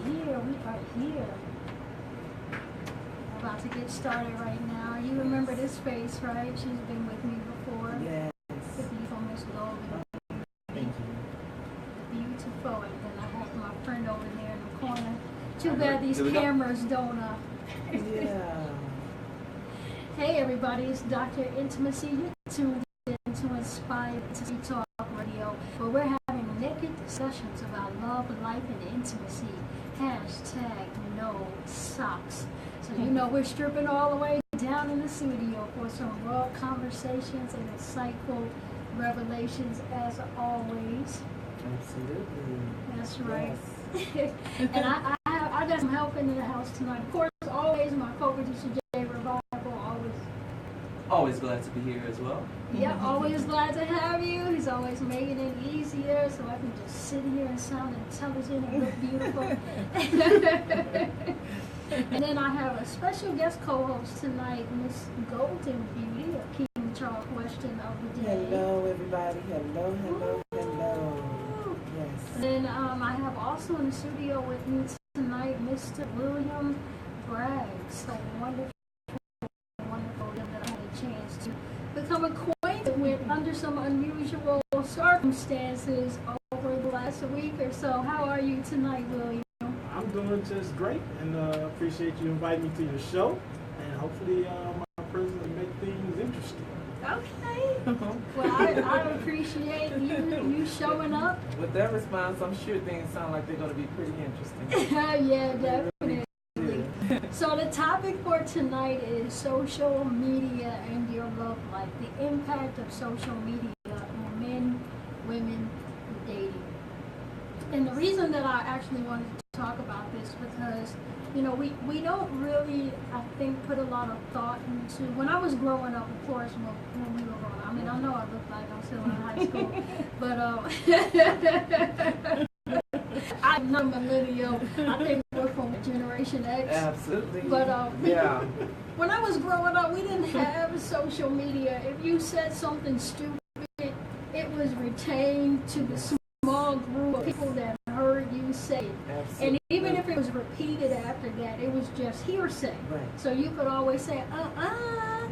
here. About to get started right now. You remember this face, right? She's been with me before. Yes. The beautiful Miss Logan. Thank you. Beautiful. And then I have my friend over there in the corner. Too bad these cameras don't Yeah. Hey everybody, it's Dr. Intimacy. You're tuned in to Inspire Intimacy Talk Radio, where we're having naked discussions about love, life, and intimacy. Hashtag no socks. So you know we're stripping all the way down in the studio for some raw conversations and insightful revelations as always. Absolutely. That's right. Yes. And I got some help in the house tonight. Of course, always my co-producer Jay Revival, Always glad to be here as well. Yeah, always glad to have you. He's always making it easier so I can just sit here and sound intelligent and look beautiful. And then I have a special guest co-host tonight, Miss Golden Beauty of King Charles Question of the Day. Hello, everybody. Hello. Yes. And then I have also in the studio with me tonight, Mr. William Braggs. So wonderful that I had a chance to become acquainted with under some unusual circumstances over the last week or so. How are you tonight, William? I'm doing just great, and appreciate you inviting me to your show, and hopefully my presence will make things interesting. Okay. Well, I appreciate you showing up. With that response, I'm sure things sound like they're going to be pretty interesting. Yeah, definitely. So the topic for tonight is social media and your love life, the impact of social media on men, women, and dating. And the reason that I actually wanted to talk about this because, you know, we don't really, I think, put a lot of thought into, when I was growing up, of course, when we were growing up, I mean, I know I look like I'm still in high school, but I'm not millennial. I think we're from Generation X. Absolutely. But yeah. when I was growing up, we didn't have social media. If you said something stupid, it was retained to the small group of people that heard you say it. Absolutely. And even if it was repeated after that, it was just hearsay. Right. So you could always say,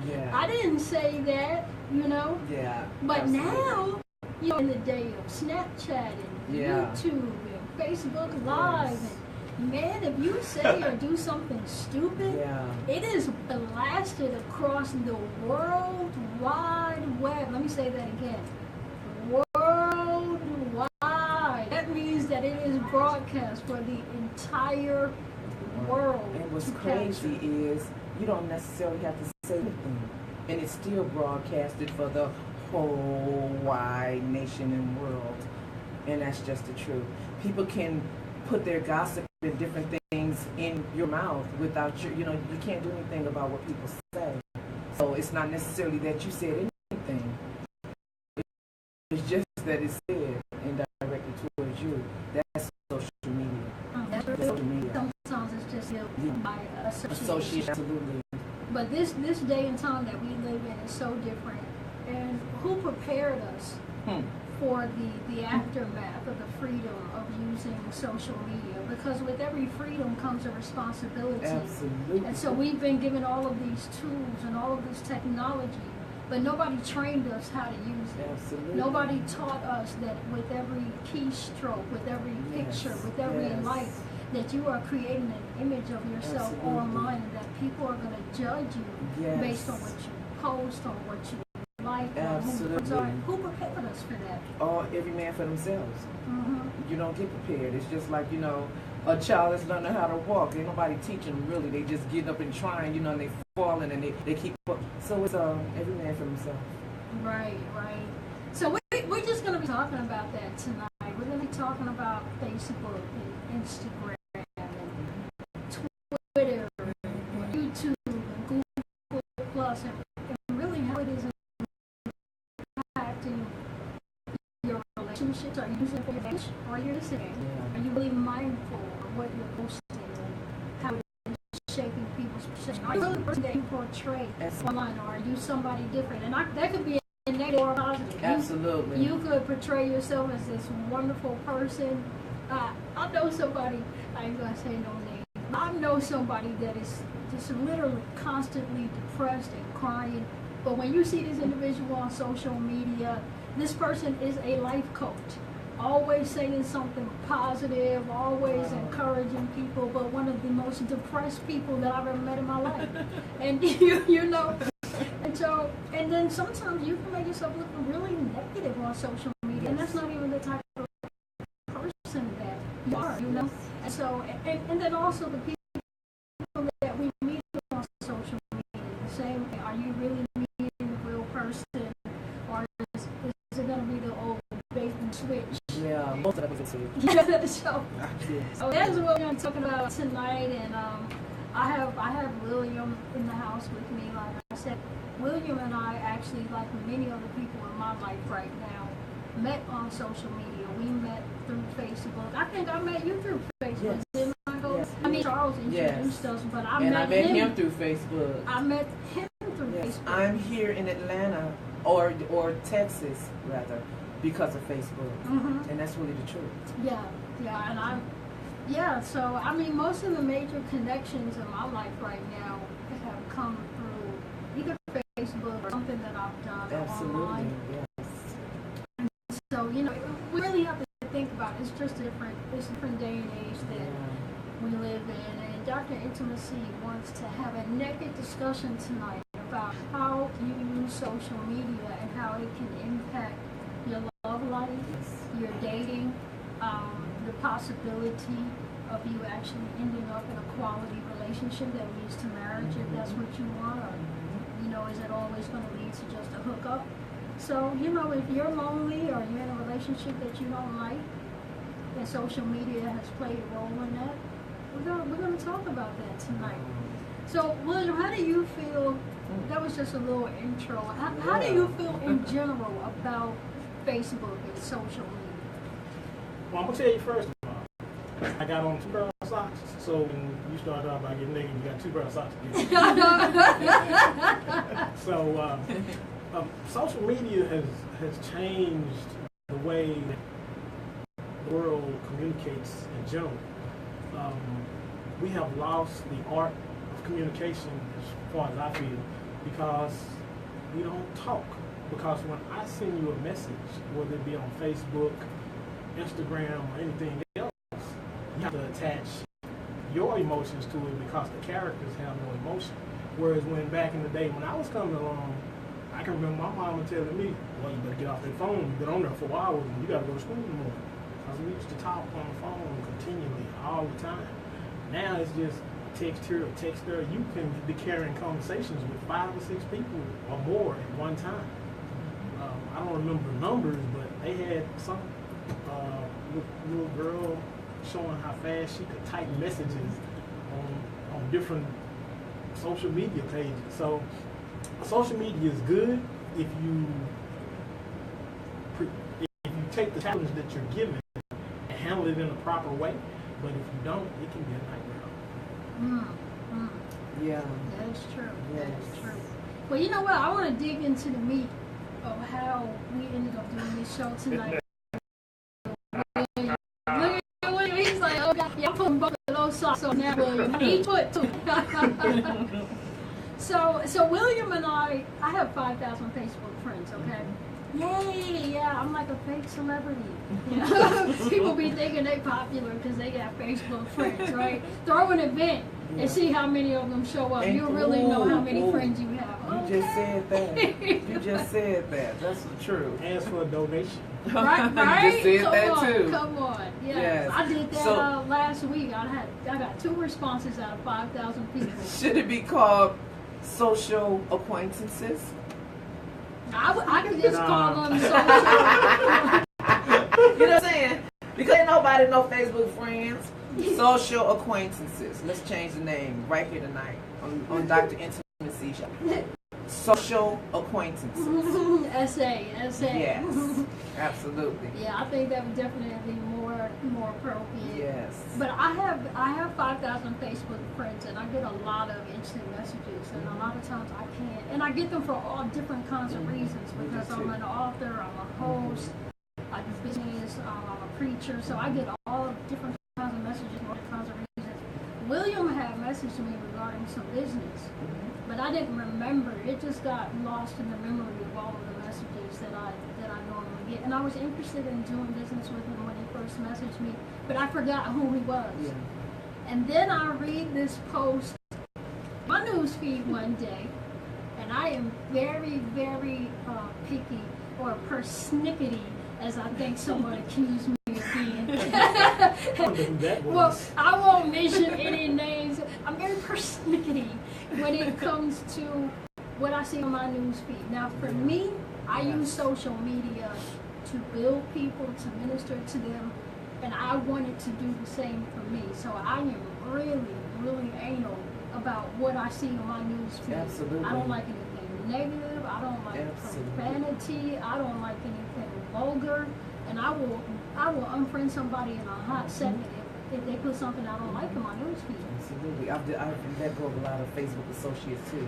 Yeah. I didn't say that, you know. Yeah. But absolutely. now, you know, in the day of Snapchat and Yeah. YouTube and Facebook Live, Yes. and man, if you say or do something stupid, Yeah. it is blasted across the World Wide Web. Let me say that again. Worldwide. That means that it is broadcast for the entire world. And what's to crazy capture. is you don't necessarily have to say anything. And it's still broadcasted for the whole wide nation and world. And that's just the truth. People can put their gossip and different things in your mouth without you know, you can't do anything about what people say. So it's not necessarily that you said anything. It's just that it's said and directed towards you. That's social media. That's Social media. sometimes it's just by association. Association, absolutely. But this day and time that we live in is so different. And who prepared us for the aftermath of the freedom of using social media? Because with every freedom comes a responsibility. Absolutely. And so we've been given all of these tools and all of this technology, but nobody trained us how to use it. Absolutely. Nobody taught us that with every keystroke, with every picture, Yes, with every yes. like, that you are creating an image of yourself Absolutely. online, and that people are going to judge you Yes. based on what you post, on what you like, Absolutely. who prepared us for that? Every man for themselves. Mm-hmm. You don't get prepared. It's just like, you know, a child that's learning how to walk. Ain't nobody teaching them really. They just get up and trying, you know, and they falling and they keep up. So it's every man for himself. Right. So we're just going to be talking about that tonight. We're going to be talking about Facebook and Instagram and Twitter and YouTube and Google Plus and really how it is impacting your relationships. Are you using it for your advantage or you're listening? Yeah. Are you really mindful of what you're posting and how it is shaping people's perception? Are you really the person that you portray online, or are you somebody different? And that could be a negative or a positive. Absolutely. You could portray yourself as this wonderful person. I know somebody I ain't gonna say no name. I know somebody that is just literally constantly depressed and crying. But when you see this individual on social media, this person is a life coach. Always saying something positive, always encouraging people, but one of the most depressed people that I've ever met in my life. And you know, and then sometimes you can make yourself look really negative on social media, and that's not even the type of person that you are, you know. And so, and then also the people that we meet on social media, the same way. Are you really meeting a real person, or is it going to be the old bait and switch? Yeah, most of us are. So that's what we're going to talk about tonight, and I have William in the house with me. Like I said, William and I actually, like many other people in my life right now, met on social media. We met through Facebook. I think I met you through Facebook. Yes. Didn't I go? Yes. I mean, Charles introduced us, but I met him through Facebook. I met him through Yes, Facebook. I'm here in Atlanta or Texas rather because of Facebook, and that's really the truth. Yeah, and so I mean, most of the major connections in my life right now have come through either Facebook or something that I've done Absolutely, online. yes. So, you know, we really have to think about it. It's just it's a different day and age that we live in. And Dr. Intimacy wants to have a naked discussion tonight about how you use social media and how it can impact your love life, your dating, the possibility of you actually ending up in a quality relationship that leads to marriage if that's what you want, or, you know, is it always going to lead to just a hookup? So, you know, if you're lonely or you're in a relationship that you don't like, and social media has played a role in that, we're going to talk about that tonight. So, William, how do you feel? That was just a little intro. How do you feel in general about Facebook and social media? Well, I'm gonna tell you first. I got on 2 pairs of socks. So when you started out by getting naked, you got 2 pairs of socks to get. So social media has changed the way the world communicates in general. We have lost the art of communication as far as I feel because we don't talk. Because when I send you a message, whether it be on Facebook, Instagram, or anything else, you have to attach your emotions to it because the characters have no emotion. Whereas when back in the day, when I was coming along, I can remember my mama telling me, well, you better get off that phone. You've been on there for hours and you got to go to school in the morning. Because we used to talk on the phone continually all the time. Now it's just text here or text there. You can be carrying conversations with 5 or 6 people or more at one time. I don't remember the numbers, but they had some little girl showing how fast she could type messages on different social media pages. So social media is good if you take the challenge that you're given and handle it in a proper way. But if you don't, it can be a nightmare. Yeah. That is true. Yes. That is true. Well, you know what? I want to dig into the meat of how we ended up doing this show tonight. William, he's like, oh God, yeah, I'm putting both of those socks on now, William. He put 2. So William and I have 5,000 Facebook friends, okay? Yay, yeah, I'm like a fake celebrity. You know? People be thinking they popular because they got Facebook friends, right? Throw an event and see how many of them show up. You'll really know how many friends you have. You just said that. You just said that. That's the truth. Ask for a donation. Right? You just said that too. Come on. Yes. I did that last week. I got 2 responses out of 5,000 people. Should it be called social acquaintances? I could just call them social. You know what I'm saying? Because ain't nobody no Facebook friends. Social acquaintances. Let's change the name right here tonight on Dr. Intimacy Show. Social acquaintances. SA. Yes, absolutely. Yeah, I think that would definitely be more appropriate. Yes. But I have 5,000 Facebook friends, and I get a lot of instant messages, and a lot of times I can't. And I get them for all different kinds of reasons, because I'm an author, I'm a host, I do business, I'm a preacher, so I get all different kinds of messages messages because of reasons. William had messaged me regarding some business, but I didn't remember. It just got lost in the memory of all of the messages that I normally get. And I was interested in doing business with him when he first messaged me, but I forgot who he was. Yeah. And then I read this post, my news feed one day, and I am very, very picky or persnickety, as I think someone accused me of being. Well, I won't mention any names. I'm very persnickety when it comes to what I see on my news feed. Now, for me, I use social media to build people, to minister to them, and I wanted to do the same for me. So I am really, really anal about what I see on my news feed. Absolutely. I don't like anything negative. I don't like profanity. I don't like anything vulgar. And I will unfriend somebody in a hot second if they put something I don't like in my news feed. Absolutely. I've let go of a lot of Facebook associates too,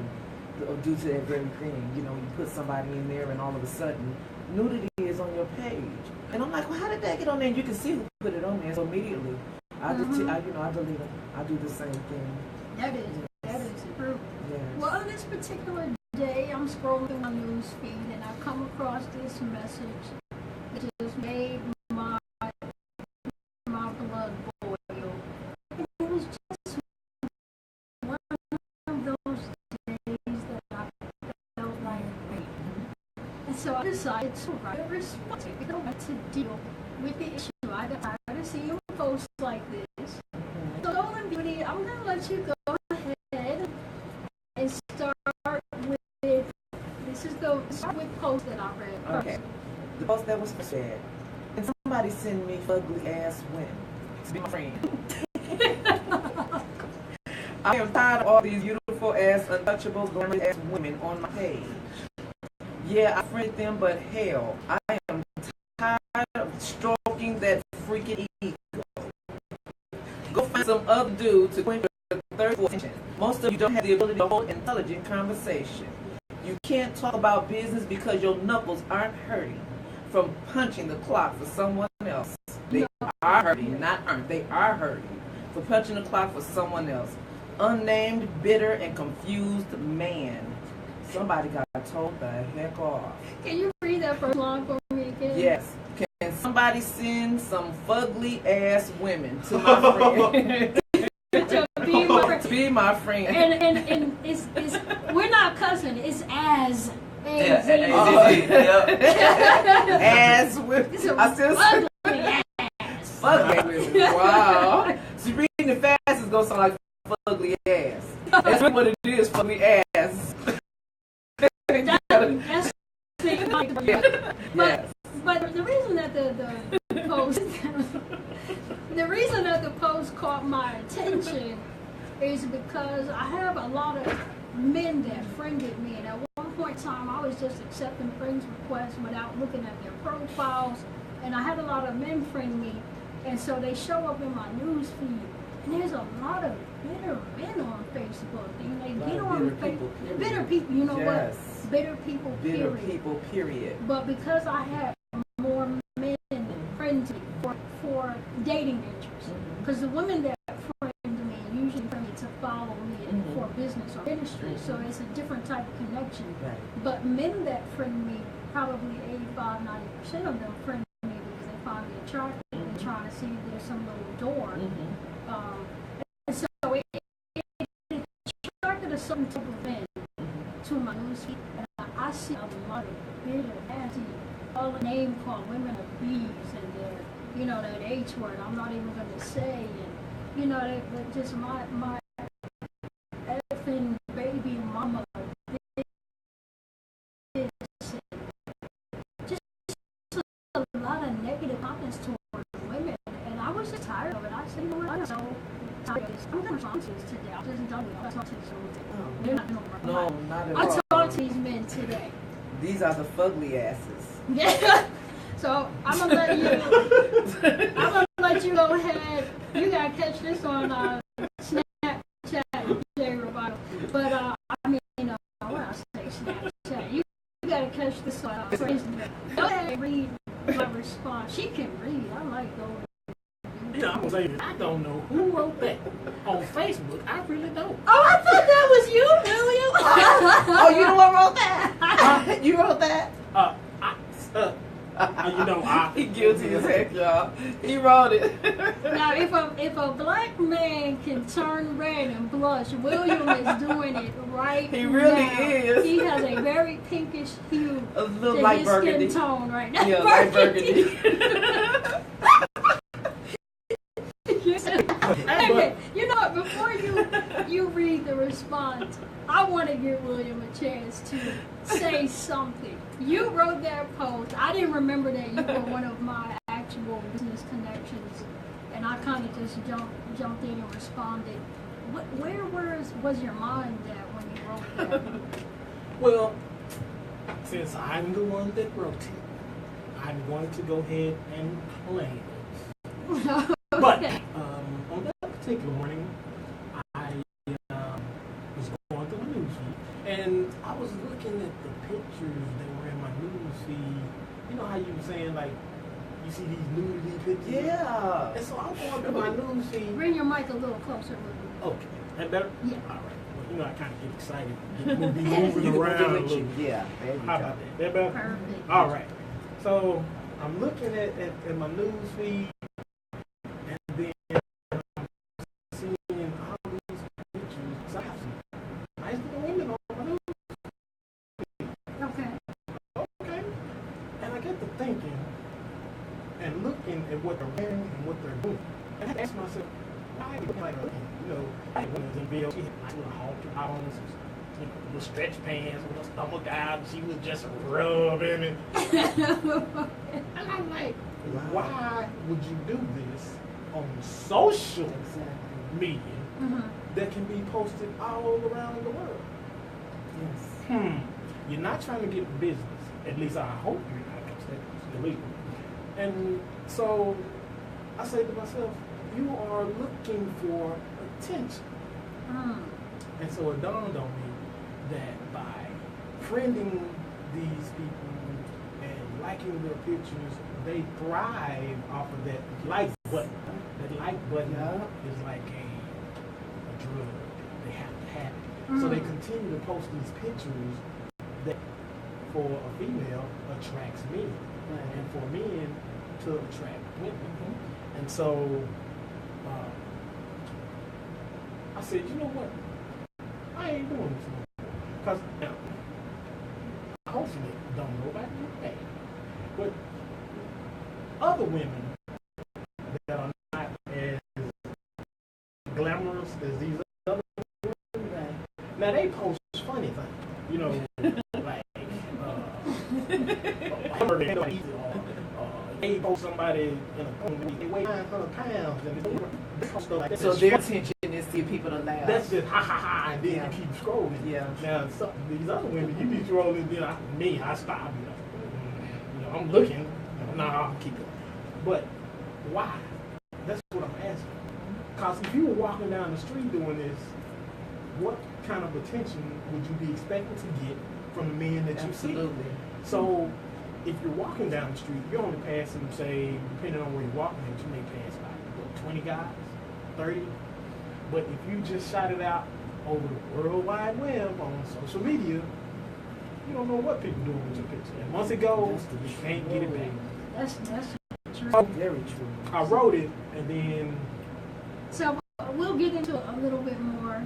due to that very thing. You know, you put somebody in there and all of a sudden nudity is on your page. And I'm like, well, how did that get on there? And you can see who put it on there. So immediately, I delete them. I do the same thing. That is true. Yes. Well, on this particular day, I'm scrolling through my news feed and I come across this message that just made my blood boil. And it was just one of those days that I felt like rape. And so I decided to write a response to deal with the issue. I got tired of seeing posts like this. So, Golden Beauty, I'm going to let you go ahead and start with post that I read first. Okay. The post that was said, can somebody send me ugly ass women to be my friend? I am tired of all these beautiful ass, untouchable, glamorous ass women on my page. Yeah, I friend them, but hell, I am tired of stroking that freaking ego. Go find some other dude to quench your thirst for attention. Most of you don't have the ability to hold intelligent conversation. You can't talk about business because your knuckles aren't hurting from punching the clock for someone else. They are hurting, not aren't. They are hurting for punching the clock for someone else. Unnamed, bitter, and confused man. Somebody got told the heck off. Can you read that first line for me again? Yes. Can somebody send some fugly ass women to my friend? To be my friend. And it's we're not cussing. It's as. As women. I still say fugly women. Wow. So reading it fast is gonna sound like fugly ass. That's what it is. Fugly ass. That's the Yes. But the reason that the post caught my attention is because I have a lot of men that friended me, and at one point in time I was just accepting friends requests without looking at their profiles, and I had a lot of men friend me, and so they show up in my news feed, and there's a lot of bitter men on Facebook, and they get on Facebook. Bitter people, you know yes. what? Bitter people, period. Bitter people, period. But because I had more men friends me for dating interests, because the women that friend me usually friend me to follow me for business or ministry, so it's a different type of connection. Right. But men that friend me, probably 85-90% of them friend me because they find me attractive and trying to see if there's some little door. And so it attracted a certain type of men to my newsfeed. I see a lot of bitter, nasty, all the name call women are bees, and they're, you know, that H word I'm not even going to say, and, you know, they're just my effing baby mama. Just a lot of negative comments towards women, and I was just tired of it. I said, you know what, I'm so tired of this. I'm going to respond to this today. I'm just done with it. I'll talk to this over. They're not doing it. No, not at all. I'll talk to these men today. These are the fugly asses. Yeah. So I'm gonna let you go ahead. You gotta catch this on Snapchat, Jay Roboto. But I mean, when I say Snapchat, you gotta catch this on Facebook. Go ahead and read my response. She can read. I like those. Yeah, I'm gonna say this. I don't know who wrote that on Facebook. I really don't. Oh, I thought that was you, William. Oh, you the one wrote that? You wrote that? You know, He guilty as heck, y'all. He wrote it. Now, if a black man can turn red and blush, William is doing it right He really now. is. He has a very pinkish hue A little to light his burgundy. skin tone right now. Yeah, light burgundy. Okay, you know what, before you read the response, I want to give William a chance to say something. You wrote that post. I didn't remember that you were one of my actual business connections, and I kind of just jumped in and responded. Where was your mind at when you wrote that? well, since I'm the one that wrote it, I'm going to go ahead and claim it. But on that particular morning, I was going through my news feed, and I was looking at the pictures that were in my news feed. You know how you were saying, like, you see these nudity pictures? Yeah. And so I'm going through my news feed. Bring your mic a little closer, William. Okay, that better? Yeah. All right. Well, you know, I kind of get excited. We'll be moving around a little. Yeah, there you How go. about that? That better? Perfect. All right. So I'm looking at my news feed, and then I'm seeing all these pictures. So I have some nice little women on my news. Okay. Okay. And I get to thinking and looking at what they're wearing and what they're doing. And I ask myself, why do you like, you know, like when it was in video, she had like little halter on, you know, little stretch pants with her stomach out, and she was just rubbing it. And I'm like, why would you do this on social media Mhm. that can be posted all around the world? Yes. You're not trying to get business. At least I hope you're not, because that's illegal. And so I say to myself, you are looking for attention. Mm. And so it dawned on me that by friending these people and liking their pictures, they thrive off of that like button. That like button Yeah. is like a drug. They have to have it. So they continue to post these pictures that for a female attracts men. And for men to attract women. And so I said, you know what? I ain't doing this no more. Because now, hopefully, don't know about you, but other women that are not as glamorous as these other women, now they post funny things, you know, like, they post somebody in a they weigh 900 pounds and they post stuff like that. So their intention is to get people to laugh. That's just ha ha ha, and then Yeah. you keep scrolling. Yeah. Now these other women, you be scrolling, then I stop. You know, I'm looking. I'll keep it. But why? That's what I'm asking. Because if you were walking down the street doing this, what kind of attention would you be expecting to get from the men that you see? Absolutely. So if you're walking down the street, you're only passing, say, depending on where you're walking, you may pass by 20 guys, 30. But if you just shot it out over the World Wide Web on social media, you don't know what people doing with your picture. And once it goes, you can't get it back. That's true. Very true. I wrote it, and then So we'll get into a little bit more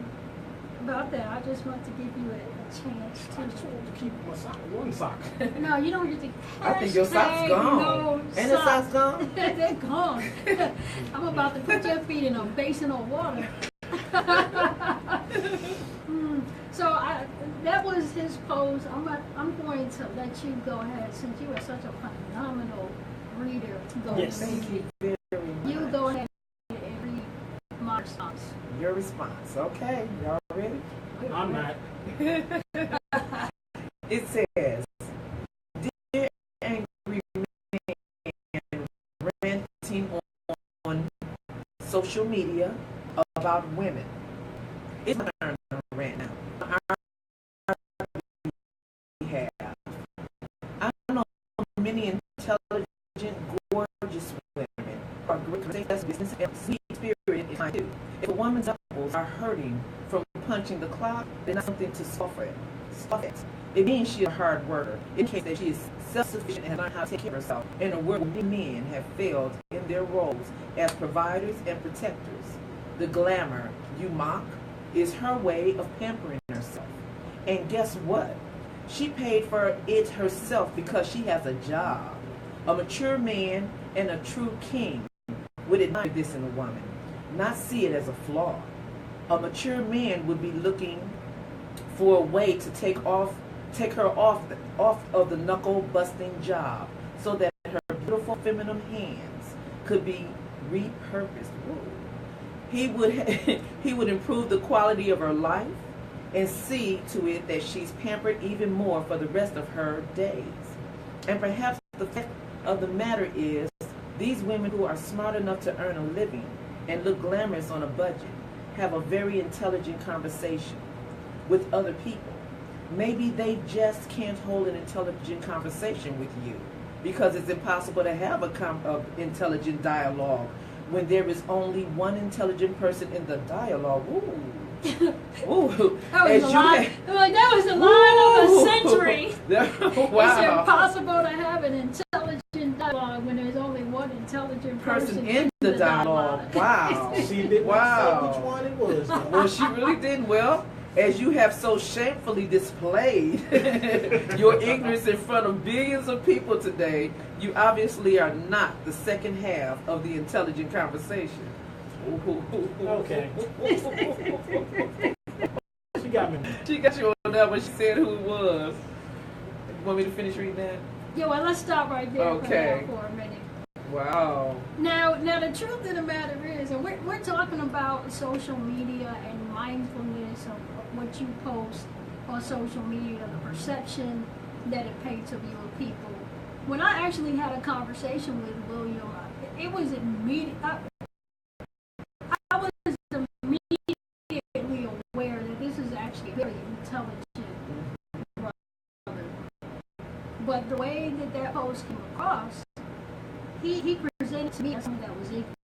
about that. I just want to give you a chance I just to. wanted to keep my one sock. No, you don't get to. I think your sock's hashtag gone. No And the sock's gone? They're gone. I'm about to put your feet in a basin of water. So that was his pose. I'm going to let you go ahead, since you are such a phenomenal reader. To go Yes. and Thank you very much. You go ahead and read my response. Your response. Okay. Y'all ready? I'm not. It says, Dear angry man ranting on social media about women. It's my turn to rant now. I know many intelligent, gorgeous women are great business and do. If a woman's apples are hurting from punching the clock, then that's something to scoff at. It means she's a hard worker. It indicates that she is self-sufficient and has learned how to take care of herself. In a world where many men have failed in their roles as providers and protectors, the glamour you mock is her way of pampering herself. And guess what? She paid for it herself because she has a job. A mature man and a true king would admire this in a woman, not see it as a flaw. A mature man would be looking for a way to take her off of the knuckle-busting job so that her beautiful feminine hands could be repurposed. Whoa. He would improve the quality of her life and see to it that she's pampered even more for the rest of her days. And perhaps the fact of the matter is, these women who are smart enough to earn a living and look glamorous on a budget have a very intelligent conversation with other people. Maybe they just can't hold an intelligent conversation with you because it's impossible to have a intelligent dialogue when there is only one intelligent person in the dialogue. Ooh. Ooh. That was the line of the century. Wow. It's impossible to have an intelligent dialogue when there's only one intelligent person in the dialogue. Wow. She didn't say which one it was. Well, she really didn't. Well, as you have so shamefully displayed your ignorance in front of billions of people today, you obviously are not the second half of the intelligent conversation. Okay. She got me. She got you on that when she said who it was. You want me to finish reading that? Yeah, well, let's stop right there Okay. for a minute. Wow. Now, the truth of the matter is, and we're talking about social media and mindfulness of what you post on social media, the perception that it paints of you of people. When I actually had a conversation with William, it was immediate. I was immediately aware that this is actually a very intelligent brother. But the way that post came across, he presented to me as someone that was equal.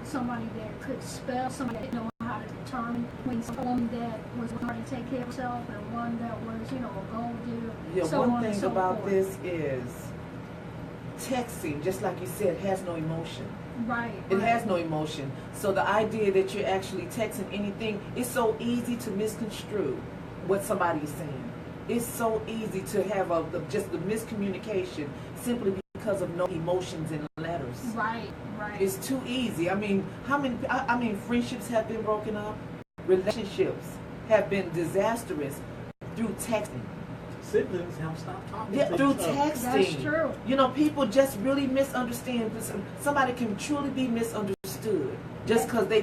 Somebody that could spell, somebody that didn't know how to determine when someone that was trying to take care of herself and one that was, a gold digger. Yeah, so one on and thing so about forth. this is texting, just like you said, has no emotion. Right. It has no emotion. So the idea that you're actually texting anything, it's so easy to misconstrue what somebody is saying. It's so easy to have just the miscommunication simply because of no emotions in letters. Right. It's too easy. I mean, how many friendships have been broken up? Relationships have been disastrous through texting. Siblings have stopped talking to Through each other. texting. That's true. People just really misunderstand. Somebody can truly be misunderstood just because they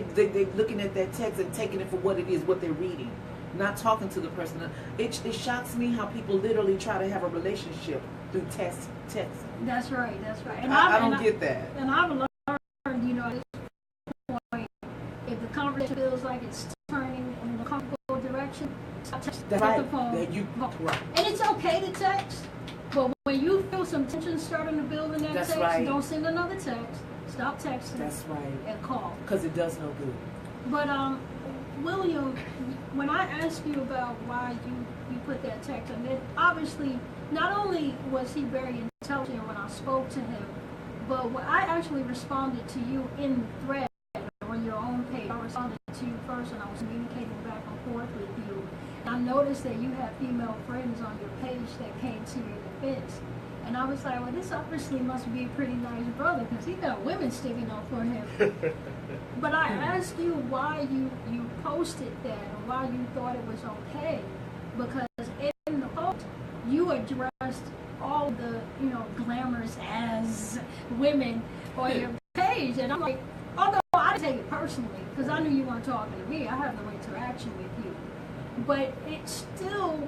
looking at that text and taking it for what it is, what they're reading, not talking to the person. It shocks me how people literally try to have a relationship through text. That's right. And I don't get that. And I've learned, at this point, if the conversation feels like it's turning in a comfortable direction, stop texting. That's Put right. the phone. Right. And it's okay to text, but when you feel some tension starting to build in that That's text, right. don't send another text. Stop texting. That's right. And call. Because it does no good. But William, when I asked you about why you put that text, I mean, obviously, not only was he very intelligent when I spoke to him, but when I actually responded to you in the thread on your own page. I responded to you first, and I was communicating back and forth with you. And I noticed that you had female friends on your page that came to your defense. And I was like, well, this obviously must be a pretty nice brother because he got women sticking up for him. But I asked you why you posted that and why you thought it was okay. Because in the post, you addressed all the, glamorous as women on your page. And I'm like, although I didn't take it personally because I knew you weren't talking to me. I have no interaction with you. But it still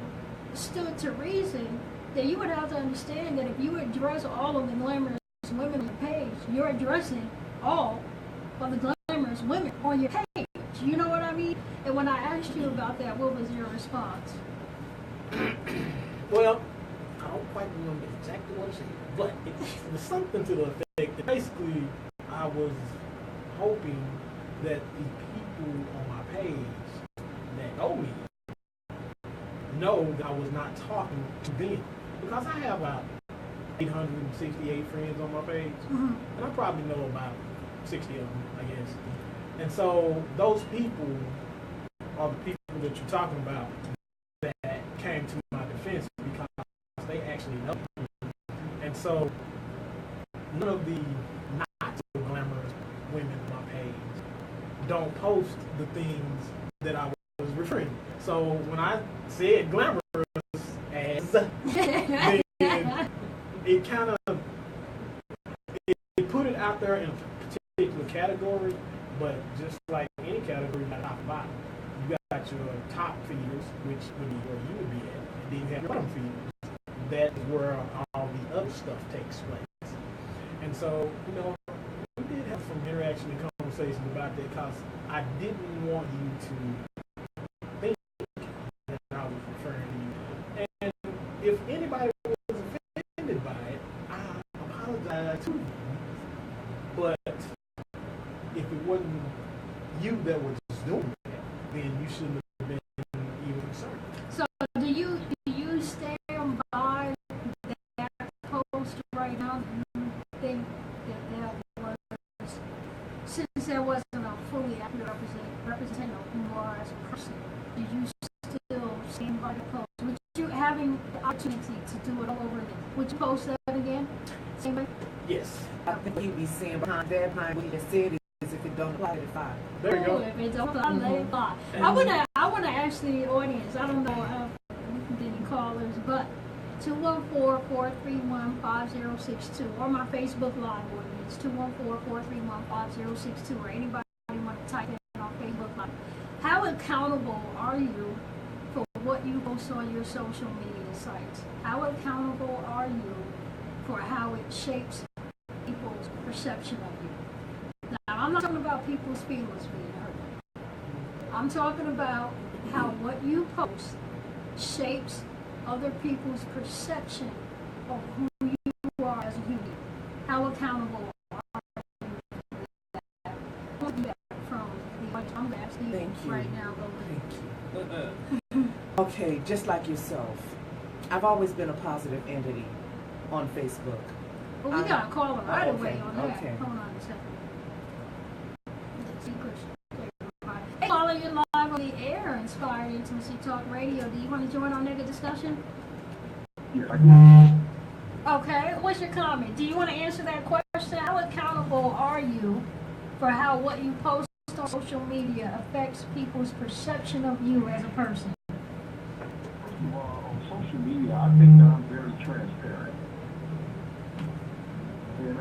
stood to reason that you would have to understand that if you address all of the glamorous women on your page, you're addressing all of the glamorous women on your page. You know what I mean? And when I asked you about that, what was your response? Well, I don't quite remember exactly what it said, but it was something to the effect that basically I was hoping that the people on my page that know me know that I was not talking to them. Because I have about 868 friends on my page, and I probably know about 60 of them, I guess. And so those people are the people that you're talking about that came to my defense because they actually know me. And so none of the not so glamorous women on my page don't post the things that I was referring to. So when I said glamorous as, then it kind of it put it out there in a particular category, but just like any category, you got top and bottom. You got your top feeders, which would be where you would be at, and then you have your bottom feeders. That is where all the other stuff takes place. And so, you know, we did have some interaction and conversations about that because I didn't want you to think that I was referring to you. And if anybody was offended by it, I apologize to you. But if it wasn't you that was doing that, then you shouldn't have been even concerned. So do you stand by that post right now? Do you think that was, since there wasn't a fully accurate representation of who you are as a person, do you still stand by the post? Would you, having the opportunity to do it all over again, would you post that again? Same way? Yes. I think you'd be saying behind what you just said is if it don't apply, let it fly. There you go. If it don't apply, let it fly. I wanna ask the audience, I don't know how many callers, but 214-431-5062 or my Facebook Live audience, 214-431-5062, or anybody want to type in on Facebook Live. How accountable are you for what you post on your social media sites? How accountable are you for how it shapes people's perception of you? Now, I'm not talking about people's feelings being hurt. I'm talking about how what you post shapes other people's perception of who you are as a human. How accountable are you for that? I want you from the audience. I'm going to ask you Thank you. right now. Thank you. Okay, just like yourself, I've always been a positive entity on Facebook. Well, we got a caller right away on that. Okay. Hold on a second. Hey, caller, you're live on the air, Inspired Intimacy Talk Radio. Do you want to join our nigga discussion? Yes, I can. Okay, what's your comment? Do you want to answer that question? How accountable are you for how what you post on social media affects people's perception of you as a person? Well, on social media, I think that I'm very transparent. And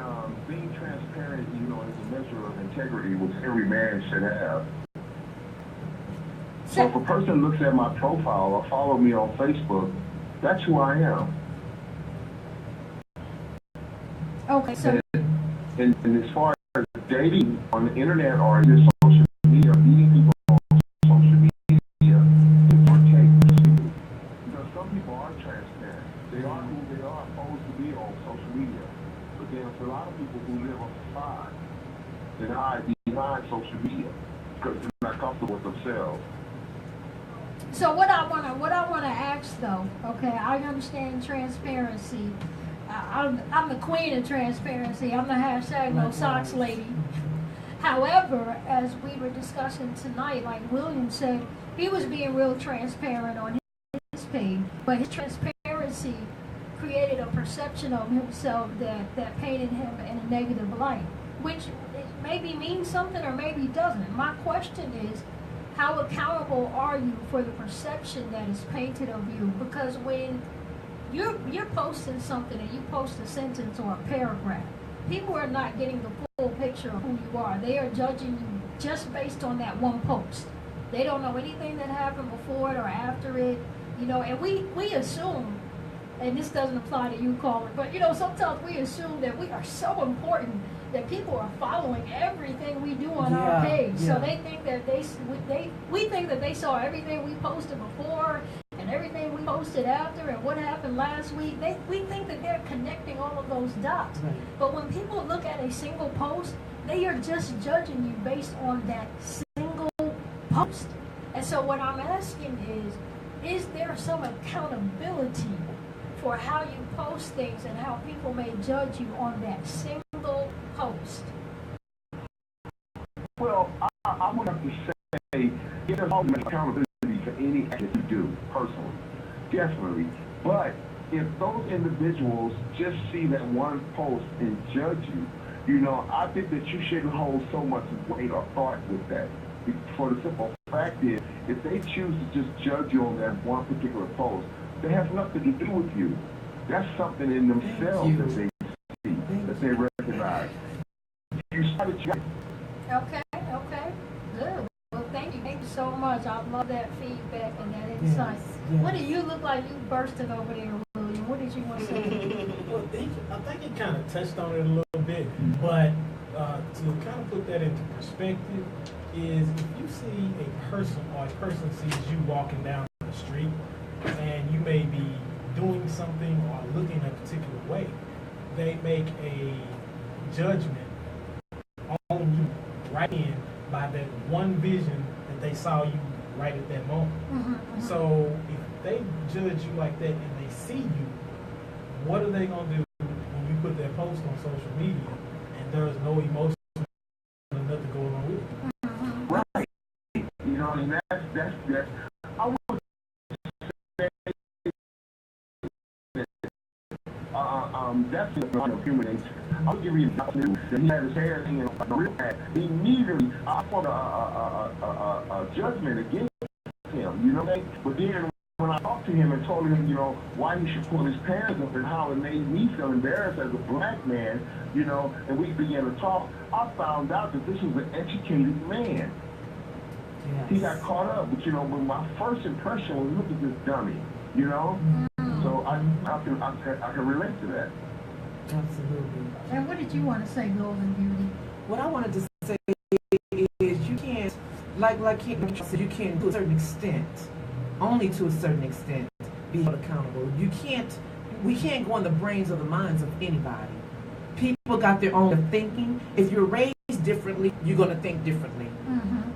being transparent, you know, is a measure of integrity, which every man should have. So if a person looks at my profile or follow me on Facebook, that's who I am. Okay, so And as far as dating on the internet or just social media, meeting people on social media, it's our take. Because some people are transparent. They are who they are supposed to be on social media. But there's a lot of people who live on the side and hide behind social media because they're not comfortable with themselves. So what I wanna ask though, okay, I understand transparency. I'm the queen of transparency. I'm the hashtag no socks lady. However, as we were discussing tonight, like William said, he was being real transparent on his page, but his transparency created a perception of himself that painted him in a negative light, which maybe means something or maybe doesn't. My question is, how accountable are you for the perception that is painted of you? Because when you're posting something and you post a sentence or a paragraph, people are not getting the full picture of who you are. They are judging you just based on that one post. They don't know anything that happened before it or after it, you know, and we assume, and this doesn't apply to you, caller, but you know, sometimes we assume that we are so important that people are following everything we do on our page. So they think that we think that they saw everything we posted before and and everything we posted after and what happened last week, we think that they're connecting all of those dots. Right. But when people look at a single post, they are just judging you based on that single post. And so what I'm asking is there some accountability for how you post things and how people may judge you on that single post? Well, I would have to say, there's always accountability for any act that you do, personally. Definitely. But if those individuals just see that one post and judge you, you know, I think that you shouldn't hold so much weight or thought with that. For the simple fact is, if they choose to just judge you on that one particular post, that has nothing to do with you. That's something in themselves that they see, that they recognize. You started judging. Okay, good. Well, thank you so much. I love that feedback and that insight. Yes. What do you look like? You bursting over there, William. What did you want to say? Well, I think it kind of touched on it a little bit, but to kind of put that into perspective is if you see a person or a person sees you walking down the street and you may be doing something or looking a particular way, they make a judgment on you right in by that one vision that they saw you right at that moment. So if they judge you like that and they see you, what are they going to do when you put that post on social media and there's no emotion or nothing going on with it? Right. You know, and that's I would say that's the human nature. I'll give you an example. That he had his hair hanging on the real hat. Immediately, I formed a judgment against him. You know what I mean? But then when I talked to him and told him, you know, why he should pull his pants up and how it made me feel embarrassed as a black man, you know, and we began to talk, I found out that this was an educated man. Yes. He got caught up, but you know, when my first impression was, look at this dummy, you know. So I can relate to that. Absolutely. And what did you want to say, Golden Beauty? What I wanted to say is you can't, like he said, you can to a certain extent, only to a certain extent, be held accountable. We can't go in the brains or the minds of anybody. People got their own thinking. If you're raised differently, you're going to think differently.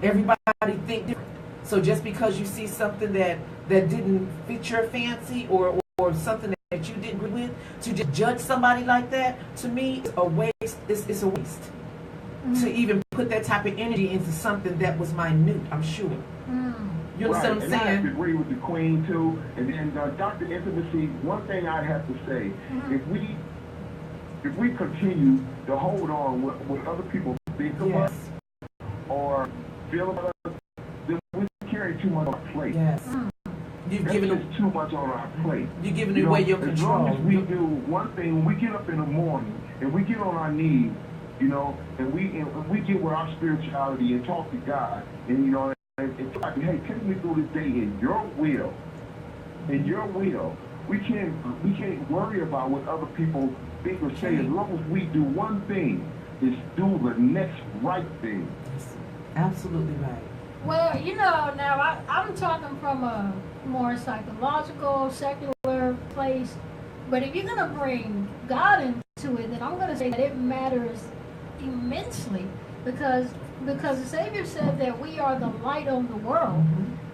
Everybody think different. So just because you see something that didn't fit your fancy or something that you didn't agree with, to just judge somebody like that, to me, is a waste. It's a waste to even put that type of energy into something that was minute, I'm sure. You understand what I'm And I have saying? to agree with the Queen too. And then Dr. Intimacy, one thing I have to say, if we continue to hold on what other people think of us or feel about us, then we carry too much on our plate. Yes. You've That's given just too much on our plate. You're giving away your As long control. as we do one thing, when we get up in the morning and we get on our knees, you know, and we get with our spirituality and talk to God, and you know, and talk, hey, take me through this day in your will. In your will. We can't worry about what other people think or say. As long as we do one thing, is do the next right thing. Absolutely right. Well, you know, now I'm talking from a more psychological, secular place. But if you're going to bring God into it, then I'm going to say that it matters immensely. Because the Savior said that we are the light of the world.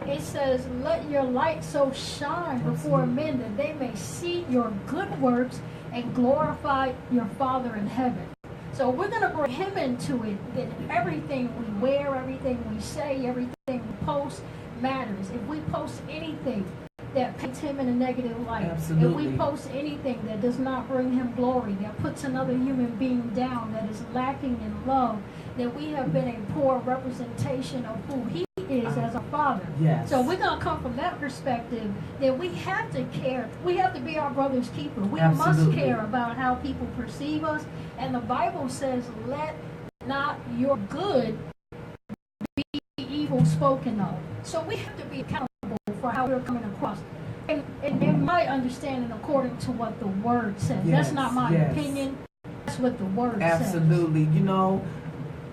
It says, let your light so shine before men that they may see your good works and glorify your Father in heaven. So we're going to bring him into it, then everything we wear, everything we say, everything we post matters. If we post anything that paints him in a negative light, Absolutely. if we post anything that does not bring him glory, that puts another human being down, that is lacking in love, that we have been a poor representation of who he is as a father. Yes. So we're going to come from that perspective that we have to care. We have to be our brother's keeper. We Absolutely. must care about how people perceive us. And the Bible says, let not your good be evil spoken of. So we have to be accountable for how we're coming across. And in my understanding, according to what the Word says. Yes, That's not my yes. opinion. That's what the Word says. Absolutely. You know,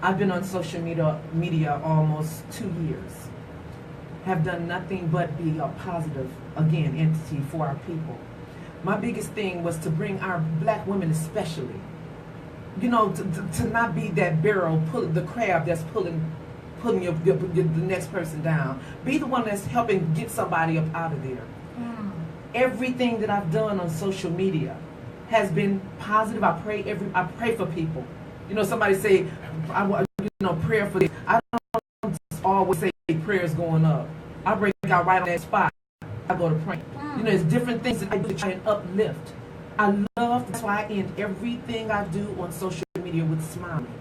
I've been on social media almost 2 years. have done nothing but be a positive, again, entity for our people. My biggest thing was to bring our black women especially, you know, to not be that barrel, the crab that's pulling the next person down. Be the one that's helping get somebody up out of there. Everything that I've done on social media has been positive. I pray for people. You know, somebody say, prayer for this. I don't always say prayers going up. I break out right on that spot. I go to pray. You know, there's different things that I do to try and uplift. That's why I end everything I do on social media with smiling.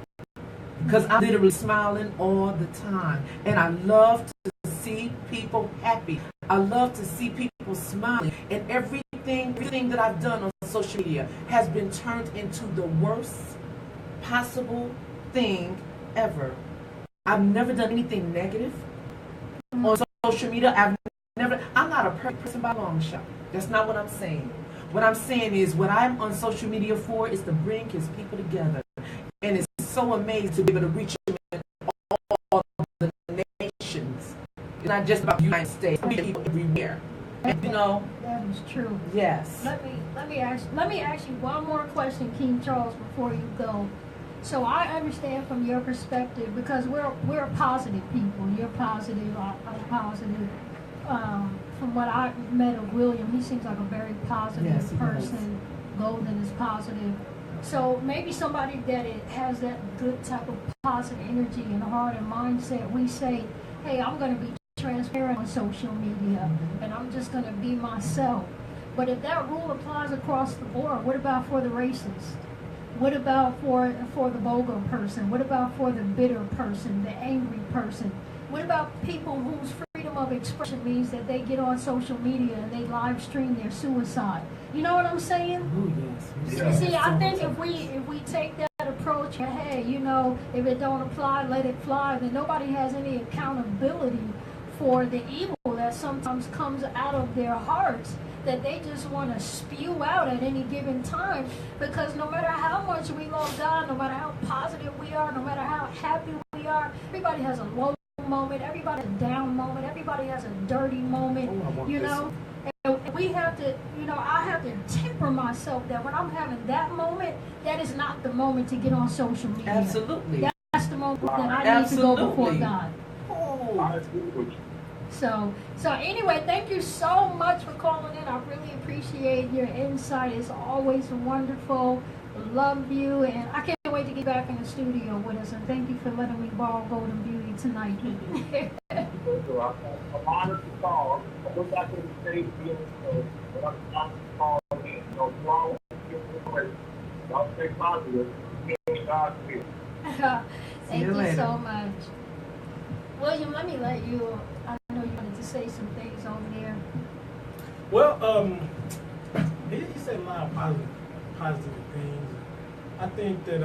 Because I'm literally smiling all the time. And I love to see people happy. I love to see people smiling. And everything that I've done on social media has been turned into the worst possible thing ever. I've never done anything negative on social media. I'm not a perfect person by a long shot. That's not what I'm saying. What I'm saying is what I'm on social media for is to bring his people together. And it's so amazing to be able to reach them in all the nations. It's not just about the United States, people everywhere. You know? That is true. Yes. Let me ask you one more question, King Charles, before you go. So I understand from your perspective, because we're positive people. You're positive, I'm positive. From what I met of William, he seems like a very positive person. Golden is positive. So maybe somebody that has that good type of positive energy and heart and mindset, we say, hey, I'm going to be transparent on social media, and I'm just going to be myself. But if that rule applies across the board, what about for the racist? What about for the vulgar person? What about for the bitter person, the angry person? What about people whose freedom of expression means that they get on social media and they live stream their suicide? You know what I'm saying? Oh, yes. Yeah. See, I think if we take that approach, hey, you know, if it don't apply, let it fly, then nobody has any accountability for the evil that sometimes comes out of their hearts that they just want to spew out at any given time. Because no matter how much we love God, no matter how positive we are, no matter how happy we are, everybody has a low moment, everybody has a down moment, everybody has a dirty moment, you know. And we have to, you know, I have to temper myself that when I'm having that moment, that is not the moment to get on social media. Absolutely. That's the moment that I need to go before God. I agree with you. So anyway, thank you so much for calling in. I really appreciate your insight. It's always wonderful. Love you, and I can't wait to get back in the studio with us. And thank you for letting me borrow Golden Beauty tonight. So I'm honored to call. I look back at the stage but I'm honored to call in. You know, you always give me a question. Y'all stay positive. God's will. Thank you you later. so much. William, let me let you, I know you wanted to say some things over there. Well, he said a lot of positive things. I think that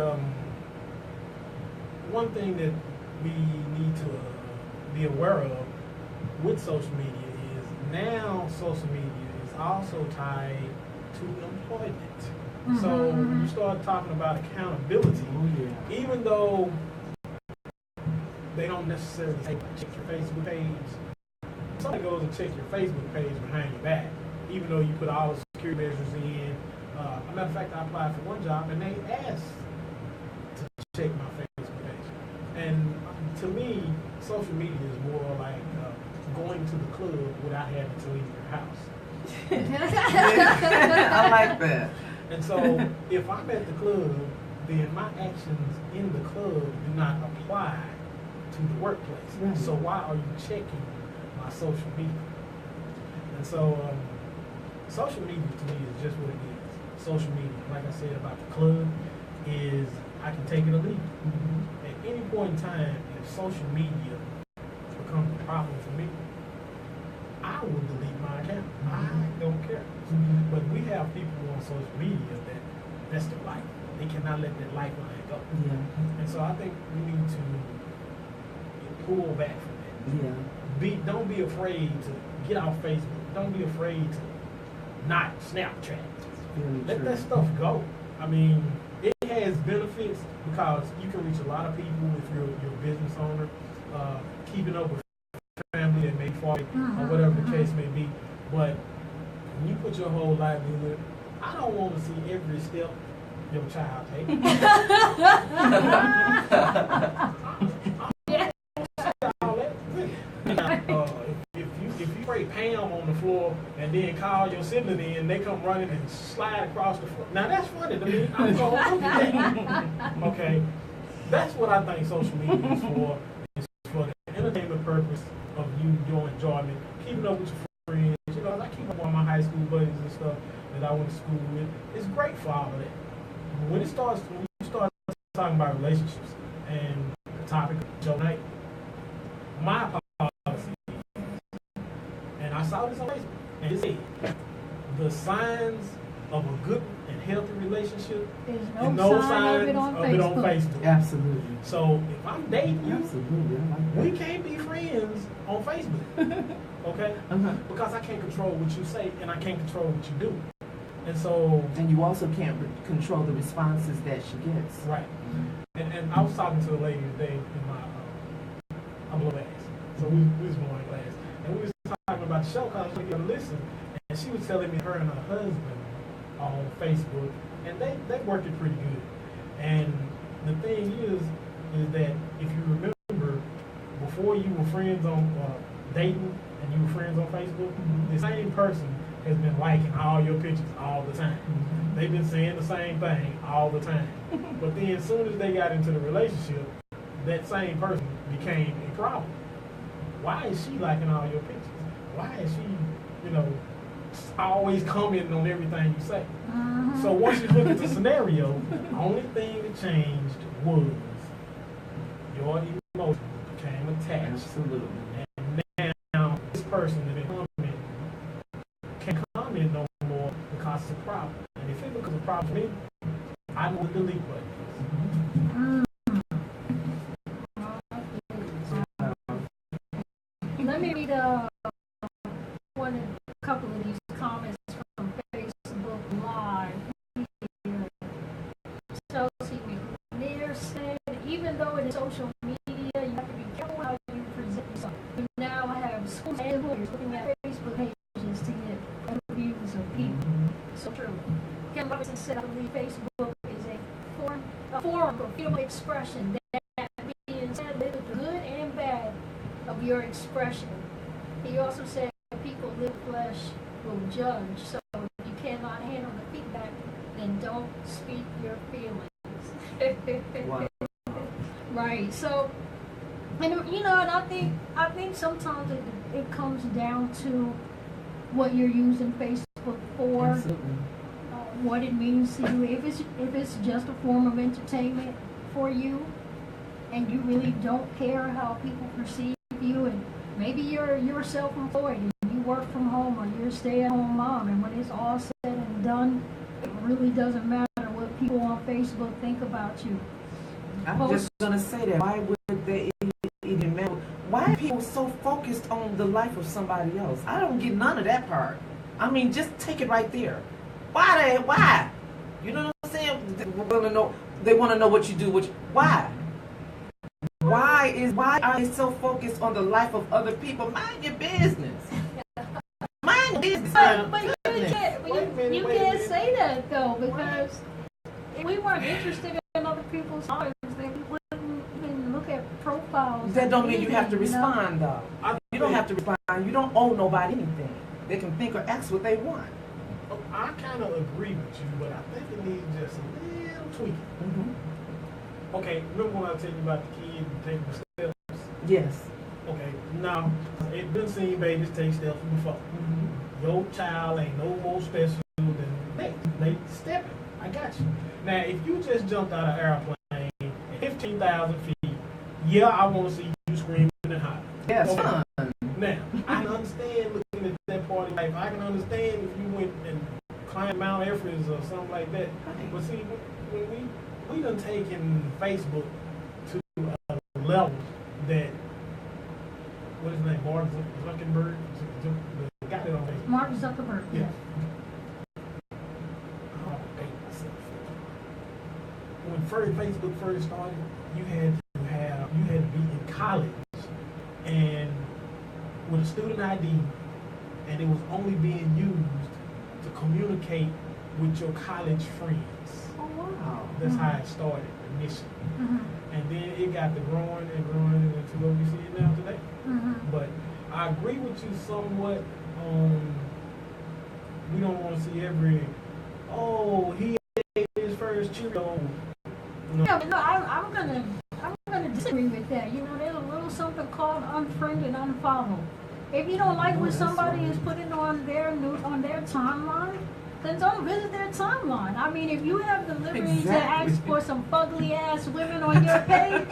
one thing that we need to be aware of with social media is now social media is also tied to employment. So when you start talking about accountability, even though they don't necessarily say check your Facebook page, somebody goes and check your Facebook page behind your back, even though you put all the security measures in. As a matter of fact, I applied for one job and they asked to check my Facebook page. And to me, social media is more like going to the club without having to leave your house. I like that. And so if I'm at the club, then my actions in the club do not apply to the workplace. Right. So why are you checking my social media? And so social media to me is just what it is. Social media, like I said about the club, is I can take it or leave it. At any point in time, if social media becomes a problem for me, I will delete my account. I don't care. But we have people on social media that's their life. They cannot let that lifeline go. Yeah. And so I think we need to pull back from that. Yeah. Don't be afraid to get off Facebook. Don't be afraid to not Snapchat. Very Let true. that stuff go. I mean, it has benefits because you can reach a lot of people if you're a business owner. Keeping up with family that may be for it, or whatever the case may be. But when you put your whole livelihood, I don't want to see every step your child takes. If you break Pam on the floor and then call your sibling in, they come running and slide across the floor. Now that's funny to me. I'm going to look at that. Okay, that's what I think social media is for. It's for the entertainment purpose of your enjoyment, keeping up with your friends. You know, I keep up with my high school buddies and stuff that I went to school with. It's great for all of that. When you start talking about relationships and the topic of show night, my policy, and I saw this on Facebook, and it said, the signs of a good and healthy relationship There's is no sign of it on Facebook. Absolutely. So if I'm dating you, Absolutely. I like that. we can't be friends on Facebook, okay? Because I can't control what you say, and I can't control what you do. And so, And you also can't control the responses that she gets. right. And I was talking to a lady today in my I'm class. So we was going to class. And we was talking about the show because I was going to listen. And she was telling me her and her husband on Facebook, and they worked it pretty good. And the thing is that if you remember, before you were friends on dating and you were friends on Facebook, the same person has been liking all your pictures all the time. They've been saying the same thing all the time. But then as soon as they got into the relationship, that same person became a problem. Why is she liking all your pictures? Why is she, always commenting on everything you say? So once you look at the scenario, the only thing that changed was your emotions became attached. Absolutely. And now this person that been commenting can't comment no more because it's a problem. And if it becomes a problem for me, I know what the delete button is. Let me read a couple of these comments from Facebook Live here. So, Nair said, even though it is social media, you have to be careful how you present yourself. You now have schools and employers looking at Facebook pages to get reviews of people. So true. Ken Robinson said, I believe Facebook is a forum for freedom of expression. That being said, live the good and bad of your expression. He also said people live flesh will judge, so if you cannot handle the feedback, then don't speak your feelings. Wow. Right. So, and I think sometimes it comes down to what you're using Facebook for, Absolutely. what it means to you. If it's just a form of entertainment for you, and you really don't care how people perceive you, and maybe you're self-employed and you work from home, or you're a stay-at-home mom, and when it's all said and done, it really doesn't matter what people on Facebook think about you. I'm just gonna say that. Why would they even matter? Why are people so focused on the life of somebody else? I don't get none of that part. I mean, just take it right there. Why? You know what I'm saying? They want to know what you do. Why? Why are they so focused on the life of other people? Mind your business. Mind your business. But you can't say that though, because if we weren't interested in other people's lives, then we wouldn't even look at profiles. That don't mean you have to You know? respond though. You don't have to respond. You don't owe nobody anything. They can think or ask what they want. I kind of agree with you, but I think it needs just a little tweaking. Mm-hmm. Okay, remember when I tell you about the kid taking the steps? Yes. Okay, now, it been seen babies take steps before. Mm-hmm. Your child ain't no more special than they stepping. I got you. Now, if you just jumped out of an airplane at 15,000 feet, yeah, I want to see you screaming and hollering. Yes. Okay. Now, I can understand looking at that part of life. I can understand if you went and climbed Mount Everest or something like that. But see, when we done taken Facebook to a level that, what is his name, Mark Zuckerberg? Got it on Facebook. Mark Zuckerberg. Yeah. I'll date myself. When Facebook first started, you had to be in college and with a student ID, and it was only being used to communicate with your college friends. Oh wow. That's how it started initially. And then it got to growing and growing into what we see it now today. But I agree with you somewhat. We don't want to see every, oh, he ate his first Cheerio. No. Yeah, but no, I'm gonna disagree with that. You know, there's a little something called unfriend and unfollow. If you don't like what somebody is putting on their timeline, then don't visit their timeline. I mean, if you have the liberty to ask for some fugly ass women on your page,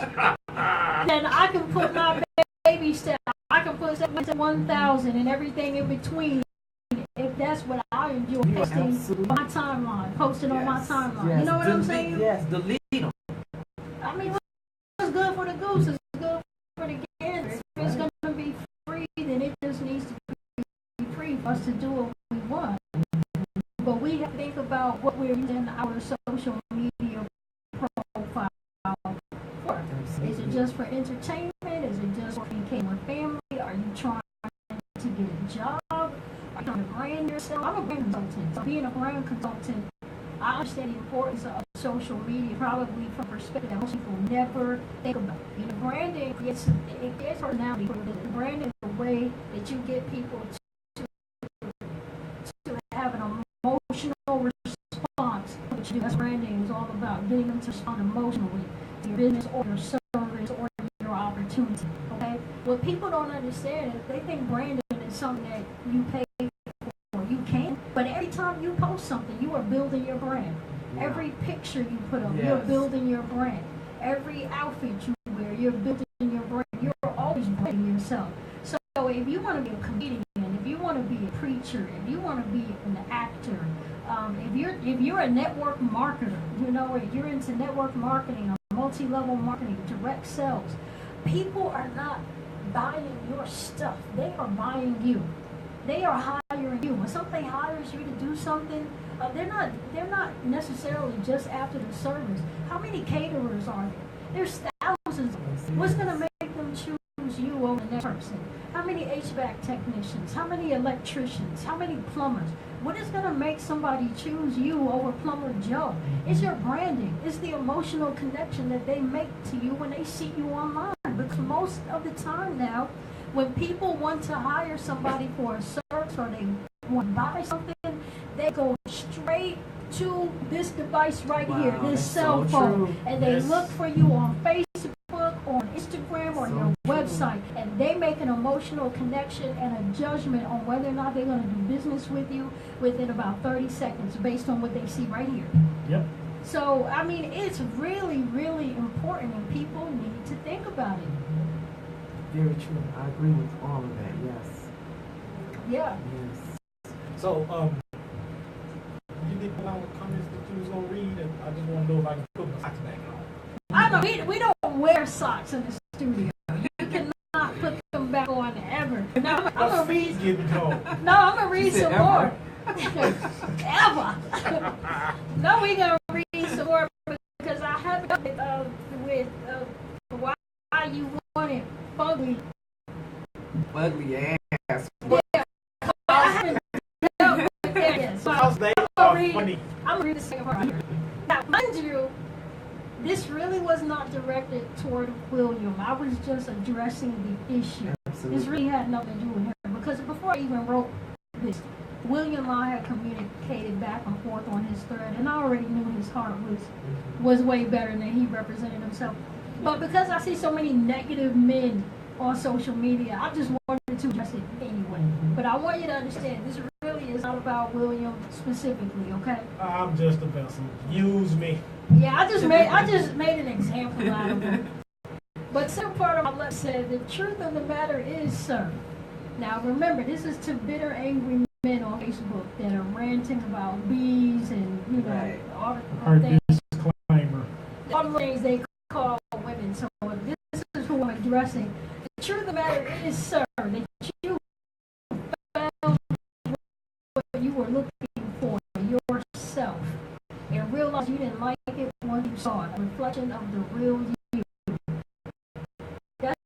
then I can put my baby step. I can put 1,000 and everything in between. If that's what I enjoy posting on my timeline, posting on my timeline. You know what I'm saying? Yes, delete them. I mean, what's good for the goose is good for the gander. If it's going to be free, then it just needs to be free for us to do what we want. But we have to think about what we're using our social media profile for. Is it just for entertainment? Is it just for engaging with family? Are you trying to get a job? Are you trying to brand yourself? I'm a brand consultant. So being a brand consultant, I understand the importance of social media, probably from a perspective that most people never think about. You know, branding gets personality. Branding is the way that you get people to have an emotional response. That's branding is all about, getting them to respond emotionally to your business or your service or your opportunity. Okay? What people don't understand is they think branding is something that you pay for. You can, but every time you post something, you are building your brand. Every picture you put up, you're building your brand. Every outfit you wear, you're building your brand. You're always branding yourself. So if you want to be a comedian, if you want to be a preacher, if you want to be an actor, if you're a network marketer, you know, if you're into network marketing or multi-level marketing, direct sales, people are not buying your stuff. They are buying you. They are hiring you. When somebody hires you to do something, they're not necessarily just after the service. How many caterers are there? There's thousands of them. What's going to make them choose you over the next person? How many HVAC technicians? How many electricians? How many plumbers? What is going to make somebody choose you over Plumber Joe? It's your branding. It's the emotional connection that they make to you when they see you online. Because most of the time now, when people want to hire somebody for a service or they want to buy something, they go straight to this device right here, this cell phone, and they look for you on Facebook, on Instagram, or your website, and they make an emotional connection and a judgment on whether or not they're going to do business with you within about 30 seconds based on what they see right here. Yep. So, I mean, it's really, really important, and people need to think about it. Very true. I agree with all of that. Yes. Yeah. Yes. So, you did put out comments that you was gonna read, and I just want to know if I can put my socks back on. I know we don't wear socks in the studio. You cannot put them back on ever. Now I'm gonna read. Getting cold. No, I'm gonna read some more. Ever. No, we gonna read some more because I have it with why you want it fugly. Ugly ass. Yeah. I haven't dealt with that yet. So House they I'm are gonna funny. read the second part here. Now, mind you, this really was not directed toward William. I was just addressing the issue. Absolutely. This really had nothing to do with him because before I even wrote this, William and I had communicated back and forth on his thread, and I already knew his heart was way better than he represented himself. But because I see so many negative men on social media, I just wanted to address it anyway. But I want you to understand, this really is not about William specifically, okay? I'm just a vessel. Use me. Yeah, I just made an example out of it. But some part of my letter said, the truth of the matter is, sir. Now remember, this is to bitter, angry men on Facebook that are ranting about bees and, you know, all the things. Disclaimer. All the things they call women. So this is who I'm addressing. The truth of the matter is, sir, that you found what you were looking for yourself and realized you didn't like it when you saw it. A reflection of the real you. That's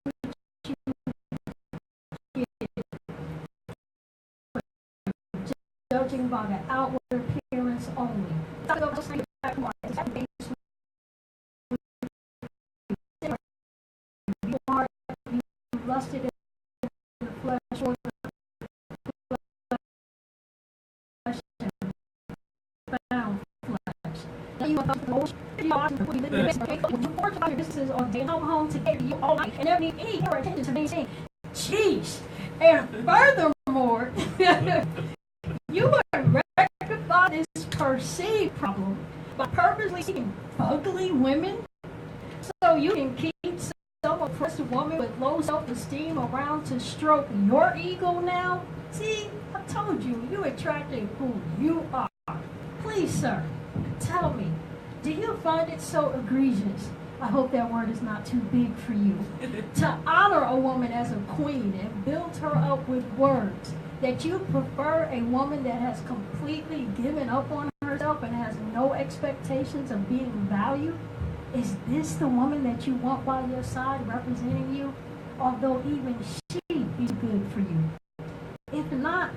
what you judging by the outward appearance only. You are lusted in the flesh or the flesh and found flesh. Now you are your businesses all day, come home together, you all night, and never need any more attention to maintain. Jeez. And furthermore, you would rectify this perceived problem by purposely seeking ugly women so you can keep some oppressed woman with low self-esteem around to stroke your ego now? See, I told you, you attracted who you are. Please, sir, tell me, do you find it so egregious? I hope that word is not too big for you. To honor a woman as a queen and build her up with words, that you prefer a woman that has completely given up on herself and has no expectations of being valued? Is this the woman that you want by your side representing you? Although even she is good for you. If not,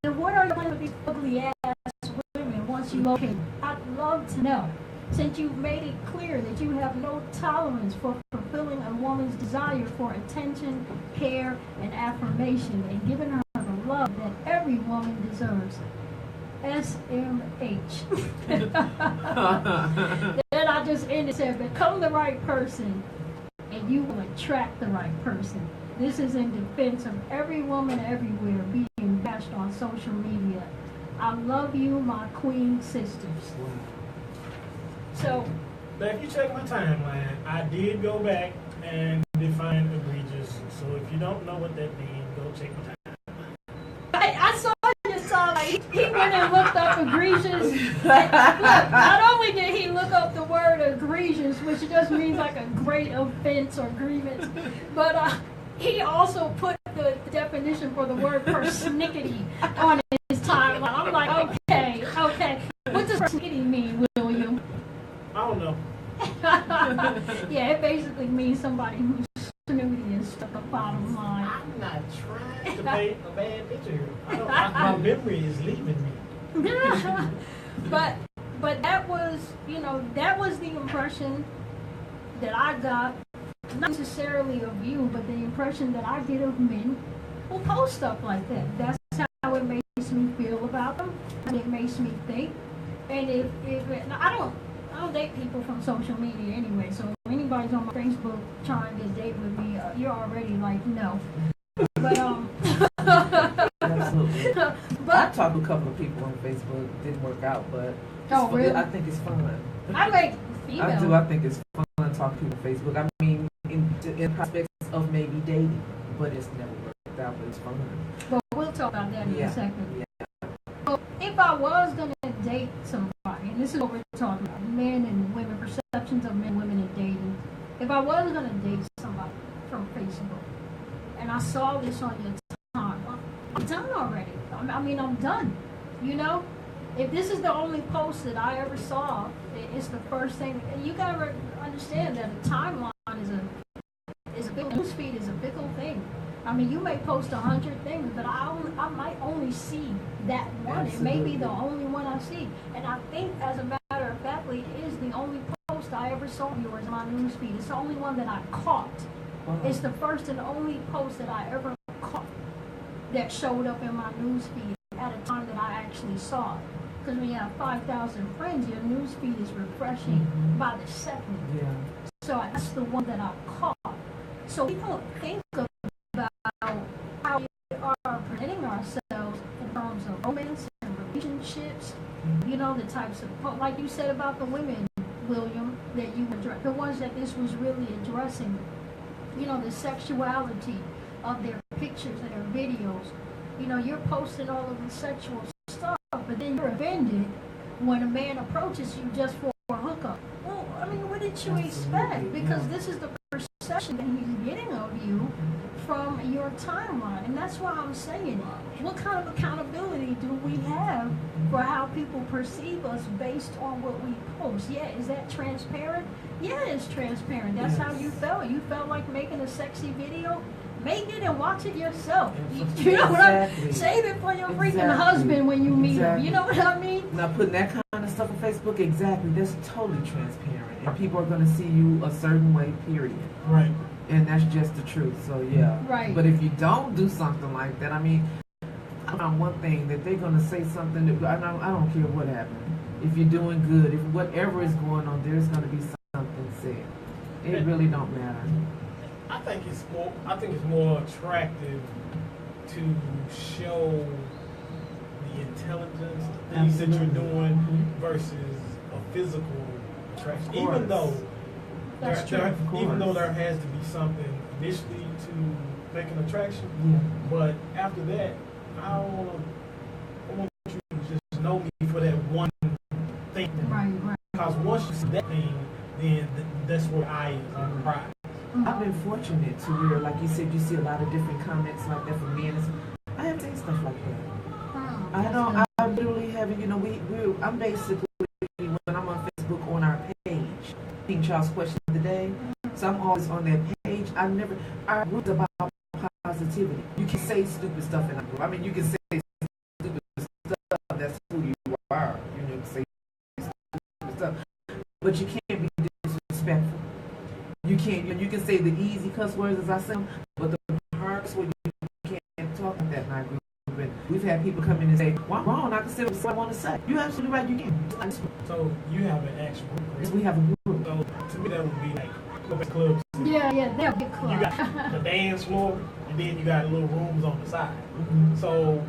then what are you going to be ugly ass women once you locate them? I'd love to know. Since you've made it clear that you have no tolerance for fulfilling a woman's desire for attention, care, and affirmation, and giving her the love that every woman deserves. SMH. Then I just ended said, become the right person, and you will attract the right person. This is in defense of every woman everywhere being bashed on social media. I love you, my queen sisters. So, Now, if you check my timeline, I did go back and define egregious. So if you don't know what that means, go check my timeline. I saw your song. Like, he went and looked up egregious. Look, not only did he look up the word egregious, which just means like a great offense or grievance, but he also put the definition for the word persnickety on his timeline. I'm like, okay. What does persnickety mean, William? I don't know. Yeah, it basically means somebody who's snooty and stuck the bottom line. I'm not trying to paint a bad picture here. My memory is leaving me. but that was, that was the impression that I got, not necessarily of you, but the impression that I get of men who post stuff like that. That's how it makes me feel about them, and it makes me think. And if I don't date people from social media anyway, so if anybody's on my Facebook trying to date with me, you're already like, no. But Absolutely. but I've talked to a couple of people on Facebook. Didn't work out, but Oh, really? I think it's fun. I like female. I do. I think it's fun to talk to people on Facebook. I mean, in prospects of maybe dating, but it's never worked out. But it's fun. But we'll talk about that in a second. Yeah. So if I was gonna date somebody, and this is what we're talking about, men and women, perceptions of men and women and dating. If I was gonna date somebody from Facebook, and I saw this on your time, I'm done already. I mean, I'm done. If this is the only post that I ever saw, it's the first thing. And you gotta understand that a timeline is a fickle, newsfeed is a fickle thing. I mean, you may post 100 things, but I might only see that one. Absolutely. It may be the only one I see. And I think, as a matter of fact, it is the only post I ever saw of yours in my newsfeed. It's the only one that I caught. Wow. It's the first and only post that I ever caught that showed up in my newsfeed at a time that I actually saw it. Because when you have 5,000 friends, your newsfeed is refreshing by the second. Yeah. So that's the one that I caught. So we don't think about how we are presenting ourselves in terms of romance and relationships. The types of, like you said about the women, William, that you addressed, the ones that this was really addressing. The sexuality of their pictures and their videos. You're posting all of the sexual stuff, but then you're offended when a man approaches you just for a hookup. Well, I mean, what did you expect? Because this is the perception that he's getting of you from your timeline. And that's why I'm saying, what kind of accountability do we have for how people perceive us based on what we post? Yeah, is that transparent? Yeah, it's transparent. That's how you felt. You felt like making a sexy video? make it and watch it yourself. You know what I mean? Exactly. Save it for your freaking Exactly. husband when you meet him. Exactly. You know what I mean? Now, putting that kind of stuff on Facebook, exactly, that's totally transparent. And people are going to see you a certain way, period. Right. And that's just the truth. So, yeah. Right. But if you don't do something like that, I mean, I found one thing that they're going to say something that I don't care what happened. If you're doing good, if whatever is going on, there's going to be something said. It really don't matter. I think it's more attractive to show the intelligence, the things that you're Absolutely. doing versus a physical attraction. Of Even course. though That's there, true. even though there has to be something initially to make an attraction, Yeah. but after that, I want you to just know me for that one thing. Right, right. Because once you see that thing, then that's where I is on pride. I've been fortunate to where, like you said, you see a lot of different comments like that from men. I haven't seen stuff like that. Oh, I that's don't. good. I literally haven't. You know, I'm basically when I'm on Facebook on our page, King Charles Question of the Day. So I'm always on that page. Our group's about positivity. You can say stupid stuff in our group. I mean, you can say stupid stuff. That's who you are. You know, you can say stupid stuff, but you can't be disrespectful. You can't. You can say the easy cuss words as I say them, but the hard where you can't talk like that in our group. And we've had people come in and say, "Well, I'm wrong. I can say what I want to say." You're absolutely right. You can. So you have an actual group. We have a group. So to me, that would be like go back to clubs. Yeah, they're big club. You got the dance floor, and then you got little rooms on the side. Mhm. So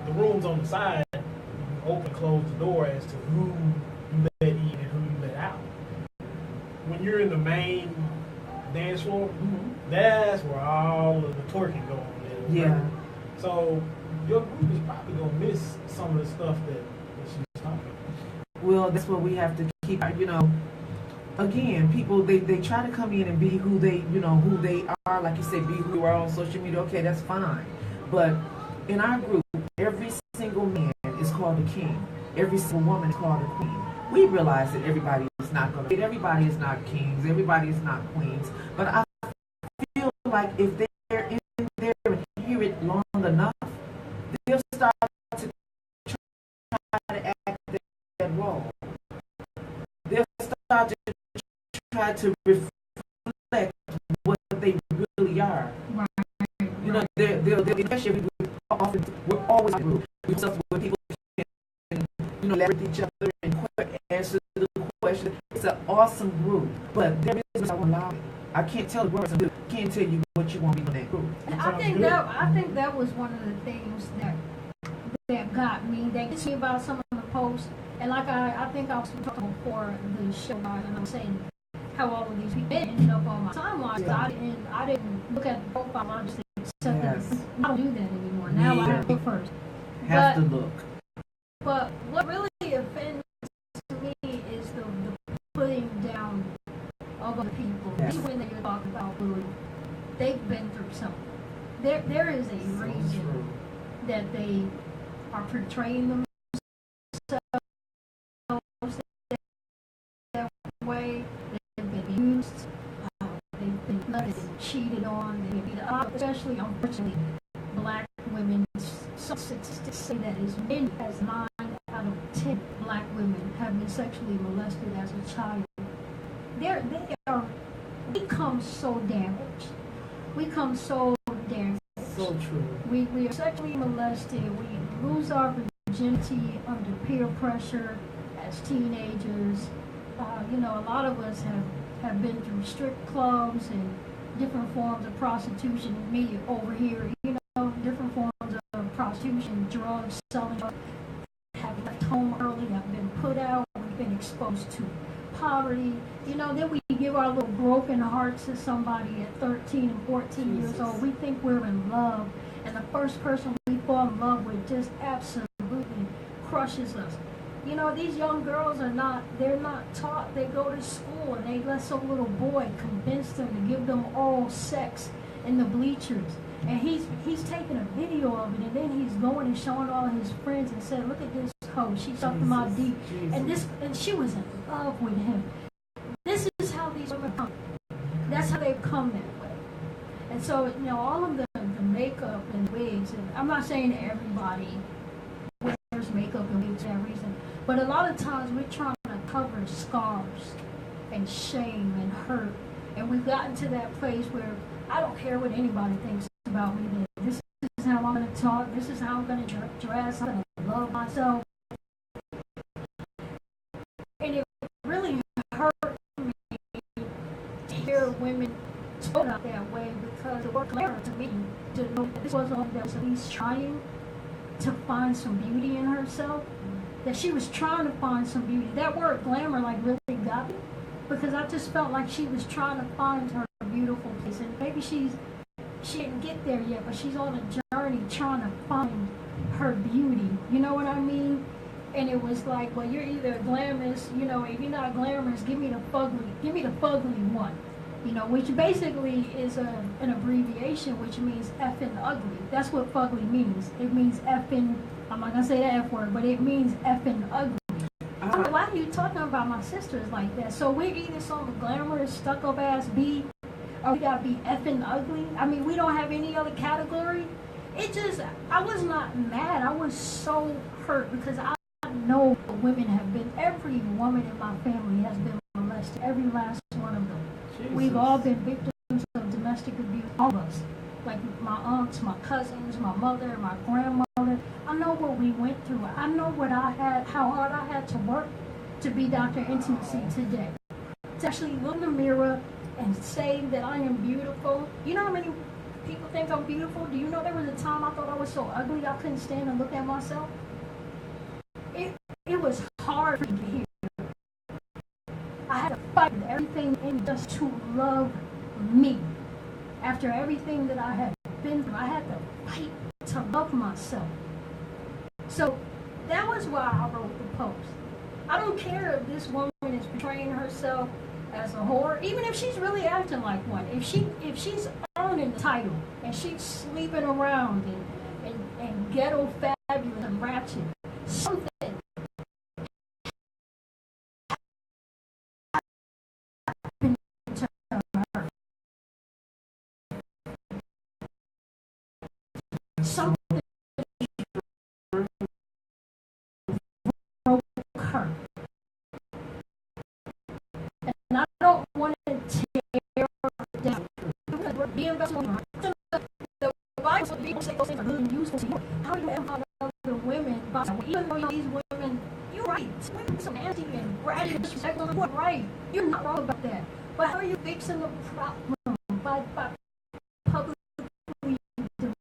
the rooms on the side, you open, close the door as to who you let in and who you let out. When you're in the main dance floor, Mhm. that's where all of the twerking go on there. Yeah. So your group is probably gonna miss some of the stuff that she's talking about. Well, that's what we have to keep. You know, again, people they try to come in and be who they are. Like you say, be who you are on social media. Okay, that's fine. But in our group, every single man is called a king. Every single woman is called a queen. We realize that everybody is not going to. Everybody is not kings. Everybody is not queens. But I feel like if they're in there and hear it long enough, they'll start to try to act that role. They'll start to try to reflect what they really are. Right. You know, they'll especially we're always in a group. We do stuff where people can, laugh with each other and answer the question. It's an awesome group, but there is no lie. I can't tell the person. I can't tell you what you want to be in that group. And I think that was one of the things that got me. They told me about some of the posts, and like I think I was talking before the show, and I'm saying how all of these people ended up on my timeline. Yeah. I didn't look at the profile. I just accepted Yes. it. I don't do that anymore. Now I Yeah. go first. Have But- to look. But what really offends me is the putting down of other people. Yes. Even when you're talking about bullying, they've been through something. There is a So reason true. that they are portraying themselves that way. They've been used. They've been cheated on. They've been, especially, unfortunately, black women. Some statistics say that as many as 9 out of 10 black women have been sexually molested as a child. We come so damaged. We come so damaged. So true. We are sexually molested. We lose our virginity under peer pressure as teenagers. A lot of us have been through strip clubs and different forms of prostitution. Me over here, different forms of prostitution, drugs, selling. Have left home early. Have been put out. We've been exposed to poverty. Then we give our little broken hearts to somebody at 13 and 14 years old. We think we're in love, and the first person we fall in love with just absolutely crushes us. These young girls they're not taught. They go to school and they let some little boy convince them to give them oral sex in the bleachers. And he's taking a video of it, and then he's going and showing all his friends and said, "Look at this hoe. She sucked my dick." And she was in love with him. This is how these women come. That's how they've come that way. And so, you know, all of the makeup and wigs, and I'm not saying everybody wears makeup and wigs for that reason, but a lot of times we're trying to cover scars and shame and hurt. And we've gotten to that place where I don't care what anybody thinks about me. That this is how I'm going to talk. This is how I'm going to dress. I'm going to love myself. And it really hurt me to hear women talk out that way, because it was clear to me to know that this was a woman that was at least trying to find some beauty in herself. That she was trying to find some beauty. That word glamour like really got me, because I just felt like she was trying to find her beautiful place. And maybe she didn't get there yet, but she's on a journey trying to find her beauty. You know what I mean? And it was like, well, you're either glamorous, you know, if you're not glamorous, give me the fugly one. You know, which basically is an abbreviation, which means effing ugly. That's what fugly means. It means effing, I'm not gonna say the F word, but it means effing ugly. Why are you talking about my sisters like that? So we're either some glamorous, stuck-up ass B, or we gotta be effing ugly. I mean, we don't have any other category. It just, I was not mad. I was so hurt, because I know women have been, every woman in my family has been molested. Every last one of them. Jesus. We've all been victims of domestic abuse, all of us. Like my aunts, my cousins, my mother, my grandmother. I know what we went through. I know what I had, how hard I had to work to be Dr. Intimacy today. To actually look in the mirror and say that I am beautiful. You know how many people think I'm beautiful? Do you know there was a time I thought I was so ugly I couldn't stand and look at myself? It was hard for me to hear. I had to fight with everything in me just to love me. After everything that I had been through, I had to fight to love myself. So that was why I wrote the post. I don't care if this woman is portraying herself as a whore, even if she's really acting like one. If she's earning the title and she's sleeping around and ghetto fabulous and ratchet, something happened to her. Something broke her. And I don't want to tear her down. Because we're being vessels. The Bible says people say those things are good and useful to you. How do you empower other women? Even though these women, you're right. Women are so nasty and bratty and disrespectful. You're right. You're not wrong about that. But how are you fixing the problem by publicly demeaning them?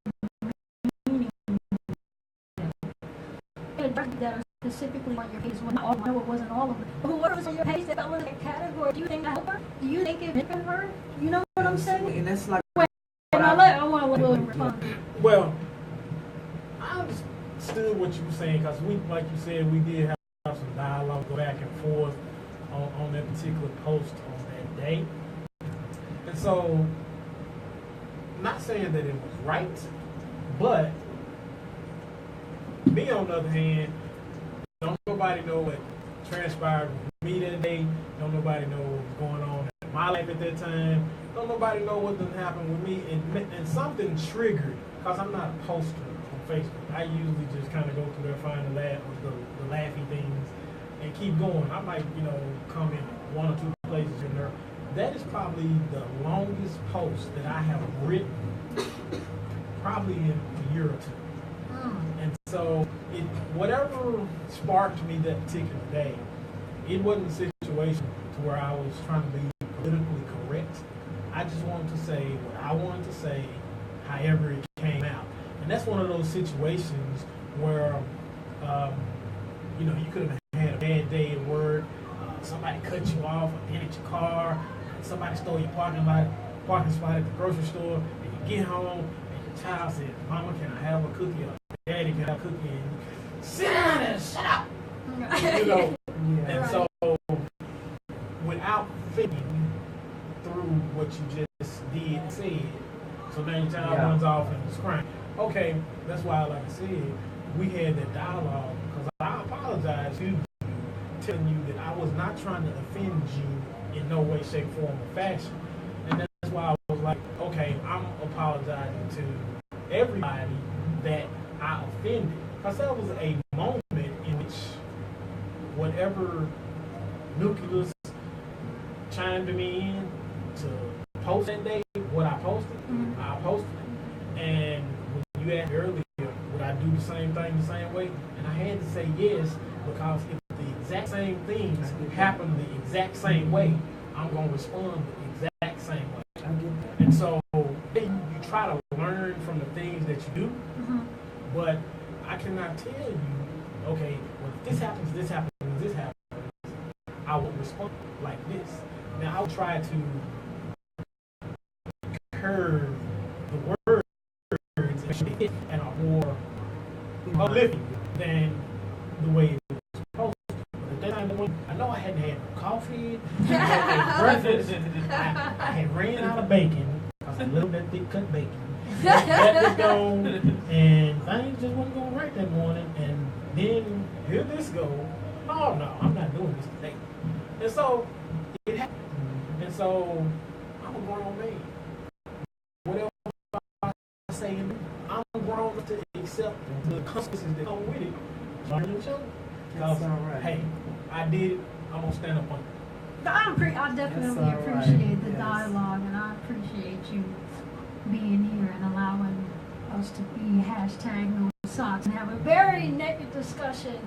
And that are specifically on your page. Well, not all, I know it wasn't all of them. But whoever was on your page that fell in that category, do you think that helped her? Do you think it benefited her? You know what I'm saying? And that's like. And I want to let William respond. Well, I understood what you were saying, because we, like you said, we did have some dialogue go back and forth on that particular post on that day. And so, not saying that it was right, but me on the other hand, don't nobody know what transpired with me that day. Don't nobody know what was going on in my life at that time. Don't nobody know what done happened with me. And something triggered, because I'm not a poster on Facebook. I usually just kind of go through there, find the laughy things, and keep going. I might, come in one or two places in there. That is probably the longest post that I have written, probably in a year or two. And so, whatever sparked me that particular day, it wasn't a situation to where I was trying to be politically correct. I just wanted to say what I wanted to say, however it came out. And that's one of those situations where, you could have had a bad day at work, somebody cut you off, or dented your car, somebody stole your parking spot at the grocery store, and you get home, and your child says, "Mama, can I have a cookie?" Or "Daddy, can I have a cookie?" And you sit down and shut up. And so, without thinking through what you just did and said, so now your child runs off and is crying. Okay, that's why, like I said, we had that dialogue, because I apologize to you, telling you that I was not trying to offend you in no way, shape, form, or fashion. And that's why I was like, okay, I'm apologizing to everybody that I offended. Because that was a moment in which whatever nucleus chimed me in to post that day, what I posted, I posted it. And when you asked me earlier, would I do the same thing the same way? And I had to say yes, because if the exact same things happen the exact same way, I'm going to respond the exact same way. I get that. And so you try to learn from the things that you do, but I cannot tell you, okay, well, if this happens, this happens, I will respond like this. Now, I'll try to curve the words and are more uplifting than the way it was supposed to. But at that time, I know I hadn't had no coffee, I hadn't had breakfast, I had ran out of bacon, because I love that thick cut bacon. That was gone, and things just wasn't going right that morning. And then here this go. Oh no, I'm not doing this today. And so it happened. And so I'm a grown man. Whatever I say, I'm grown to accept the consequences that come with it. Learn each other. That's all right. Hey, I did it. I'm gonna stand up on it. I definitely That's all right. appreciate the Yes. dialogue, and I appreciate you being here and allowing us to be #NoSocks and have a very naked discussion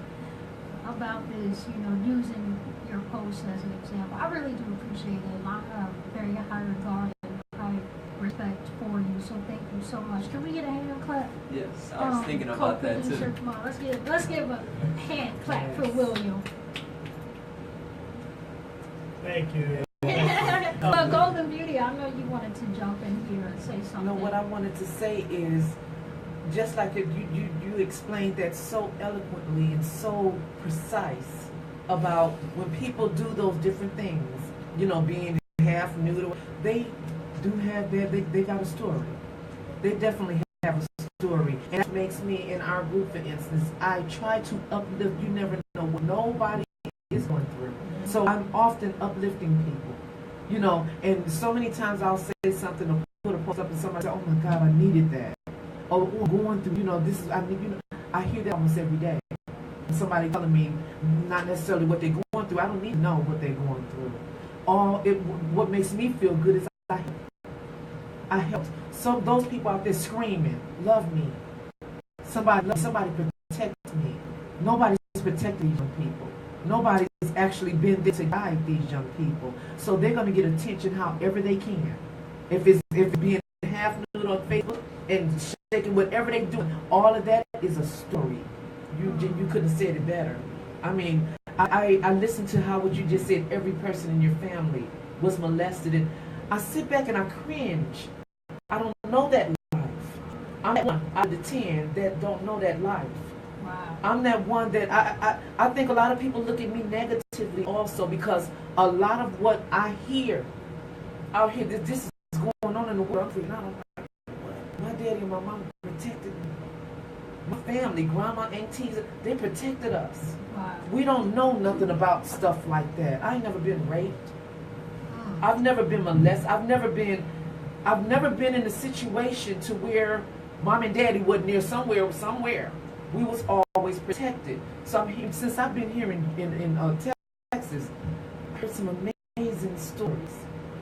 about this, using your post as an example. I really do appreciate it, and I have very high regard and high respect for you, so thank you so much. Can we get a hand clap? Yes, I was thinking about that Co-producer, too. Come on, let's give a hand clap for William. Thank you. Well, Golden Beauty, I know you wanted to jump in here and say something. No, what I wanted to say is, just like you explained that so eloquently and so precise about when people do those different things, being half nude, they do have they got a story. They definitely have a story. And it makes me, in our group, for instance, I try to uplift. You never know what nobody is going through. So I'm often uplifting people, and so many times I'll say something or put a post up and somebody say, oh my God, I needed that. Or going through, this is, I hear that almost every day. Somebody telling me not necessarily what they're going through. I don't need to know what they're going through. What makes me feel good is I help. So those people out there screaming, love me. Somebody protect me. Nobody's protecting these young people. Nobody's actually been there to guide these young people. So they're going to get attention however they can. If it's being half nude on Facebook and shaking whatever they do, all of that is a story. You couldn't have said it better. I mean, I listened to what you just said. Every person in your family was molested, and I sit back and I cringe. I don't know that life. I'm that one out of the 10 that don't know that life. Wow. I'm that one that I think a lot of people look at me negatively also, because a lot of what I hear out here, this is going on in the world. My daddy and my mom protected me. My family, grandma, aunties, they protected us. Wow. We don't know nothing about stuff like that. I ain't never been raped. I've never been molested. I've never been in a situation to where mom and daddy wasn't near somewhere. We was always protected. So since I've been here in Texas, I heard some amazing stories.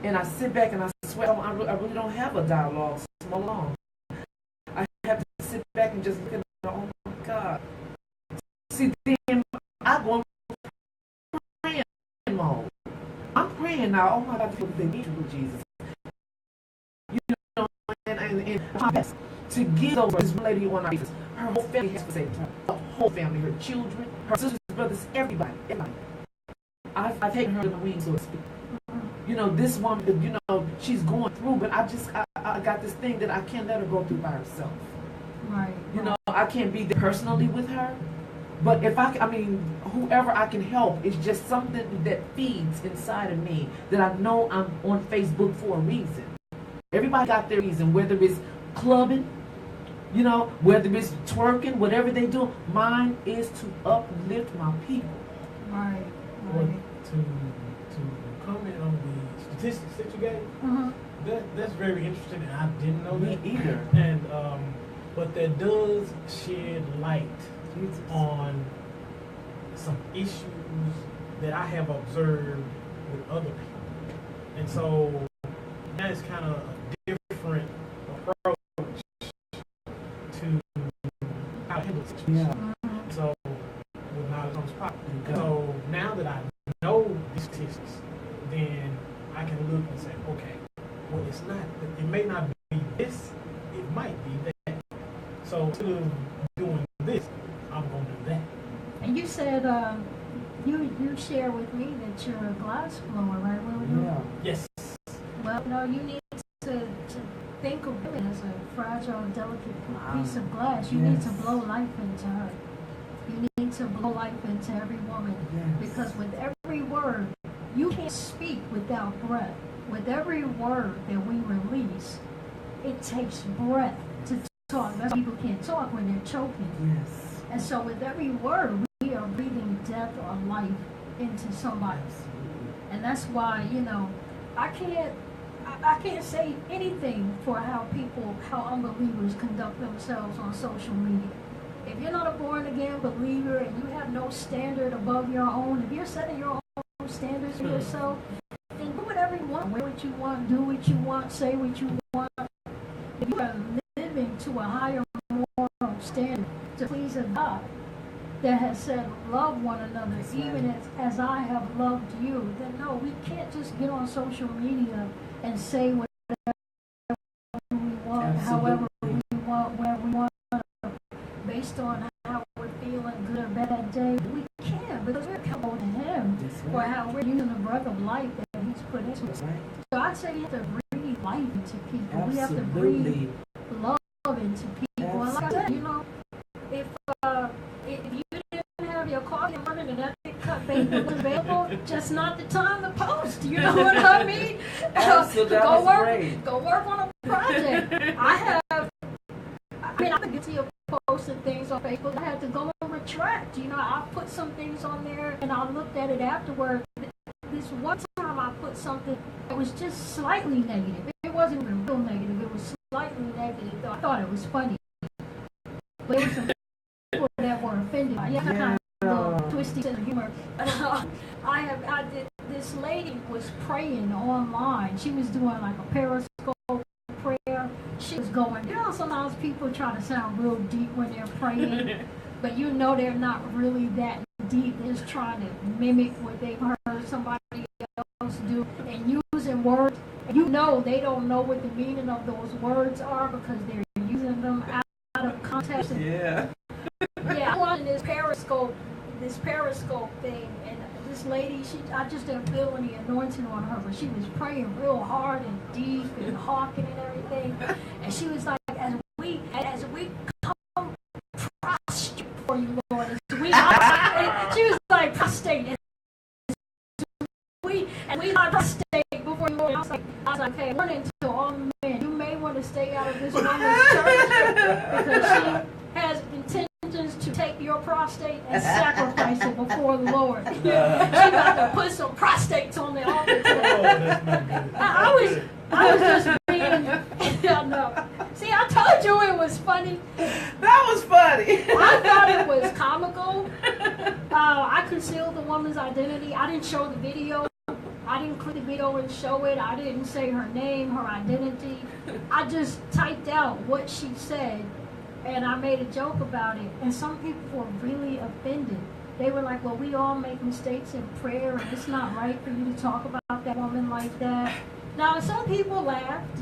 And I sit back and I swear, I really don't have a dialogue so long. I have to sit back and just look at, oh my God. See, then I go in praying mode. I'm praying now, oh my God, they need you, Jesus. And my best to give those, this lady on our faces. Her whole family has to say the whole family, her children, her sisters, brothers, everybody. I've taken her in the wings, so to speak. This woman, she's going through, but I got this thing that I can't let her go through by herself. Right. I can't be there personally with her, but if whoever I can help, is just something that feeds inside of me that I know I'm on Facebook for a reason. Everybody got their reason, whether it's clubbing, whether it's twerking, whatever they do. Mine is to uplift my people. Right. Well, to comment on the statistics that you gave, That's very interesting, and I didn't know Me that. either. And but that does shed light Jesus. on some issues that I have observed with other people, and so that is kind of a different approach to how to handle situations. Yeah. So with knowledge comes power. Okay. So now that I know these statistics, then I can look and say, okay, well, it's not. It may not be this. It might be that. So instead of doing this, I'm gonna do that. And you said you share with me that you're a glass blower, right, William? Yeah. Yes. Well, no, you need to think of women as a fragile, delicate piece of glass. You need to Yes. blow life into her. You need to blow life into every woman. Yes. Because with every word, you can't speak without breath. With every word that we release, it takes breath to talk. That's why people can't talk when they're choking. Yes. And so with every word, we are breathing death or life into somebody. And that's why, I can't say anything for how unbelievers conduct themselves on social media. If you're not a born again believer and you have no standard above your own, if you're setting your own standards for yourself, then do whatever you want, wear what you want, do what you want, say what you want. If you are living to a higher moral standard to please a God that has said, love one another, That's even right. as I have loved you, then no, we can't just get on social media and say whatever we want, however Absolutely. we want, where we want, based on how we're feeling, good or bad that day. We can't, because we're accountable to Him That's for right. how we're using the breath of life that He's put into us. That's right. So I'd say we have to breathe life into people. We have to breathe Absolutely. love into people. And like I said, if you didn't have your coffee in front of that thick cut bacon was available, just not the time to post. You know what I mean? Absolutely. That was great. Go work on a project. I've been guilty of posting things on Facebook. I had to go and retract. I put some things on there and I looked at it afterward. This one time I put something that was just slightly negative. It wasn't even real negative. It was slightly negative. I thought it was funny. But it was some people that were offended. I have kind of a little twisty sense of humor. This lady was praying online. She was doing like a Periscope prayer. She was going, sometimes people try to sound real deep when they're praying, but they're not really that deep. They're just trying to mimic what they've heard somebody else do and using words. They don't know what the meaning of those words are because they're using them out of context. Yeah. Yeah, I'm watching this Periscope thing, and this lady, I just didn't feel any anointing on her, but she was praying real hard and deep and hawking and everything, and she was like, as we come prostrate before you, Lord, she was like prostrate, and we lie prostrate before you, Lord. I was like, okay, warning to all men, you may want to stay out of this woman's church because she has intentions to take your prostate and sacrifice it before the Lord. She about to put some prostates on the altar Oh, today. that's not good. I was just being, no. See, I told you it was funny. That was funny. I thought it was comical. I concealed the woman's identity. I didn't show the video. I didn't click the video and show it. I didn't say her name, her identity. I just typed out what she said, and I made a joke about it. And some people were really offended. They were like, well, we all make mistakes in prayer, and it's not right for you to talk about that woman like that. Now, some people laughed,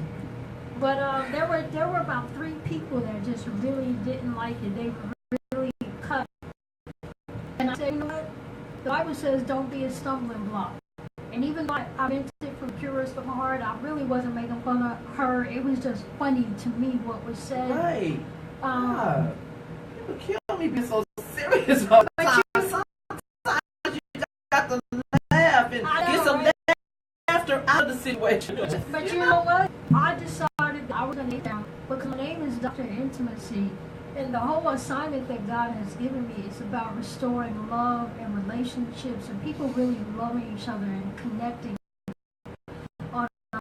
but there were about 3 people that just really didn't like it. They were really cut. And I said, you know what? The Bible says don't be a stumbling block. And even though I meant it from purest of heart, I really wasn't making fun of her. It was just funny to me what was said. Right. Um, People kill me being so serious all the time. Sometimes you got to laugh and I know, get some right? laughter out of the situation. But you know what? I decided that I was going to get down because my name is Dr. Intimacy. And the whole assignment that God has given me is about restoring love and relationships and people really loving each other and connecting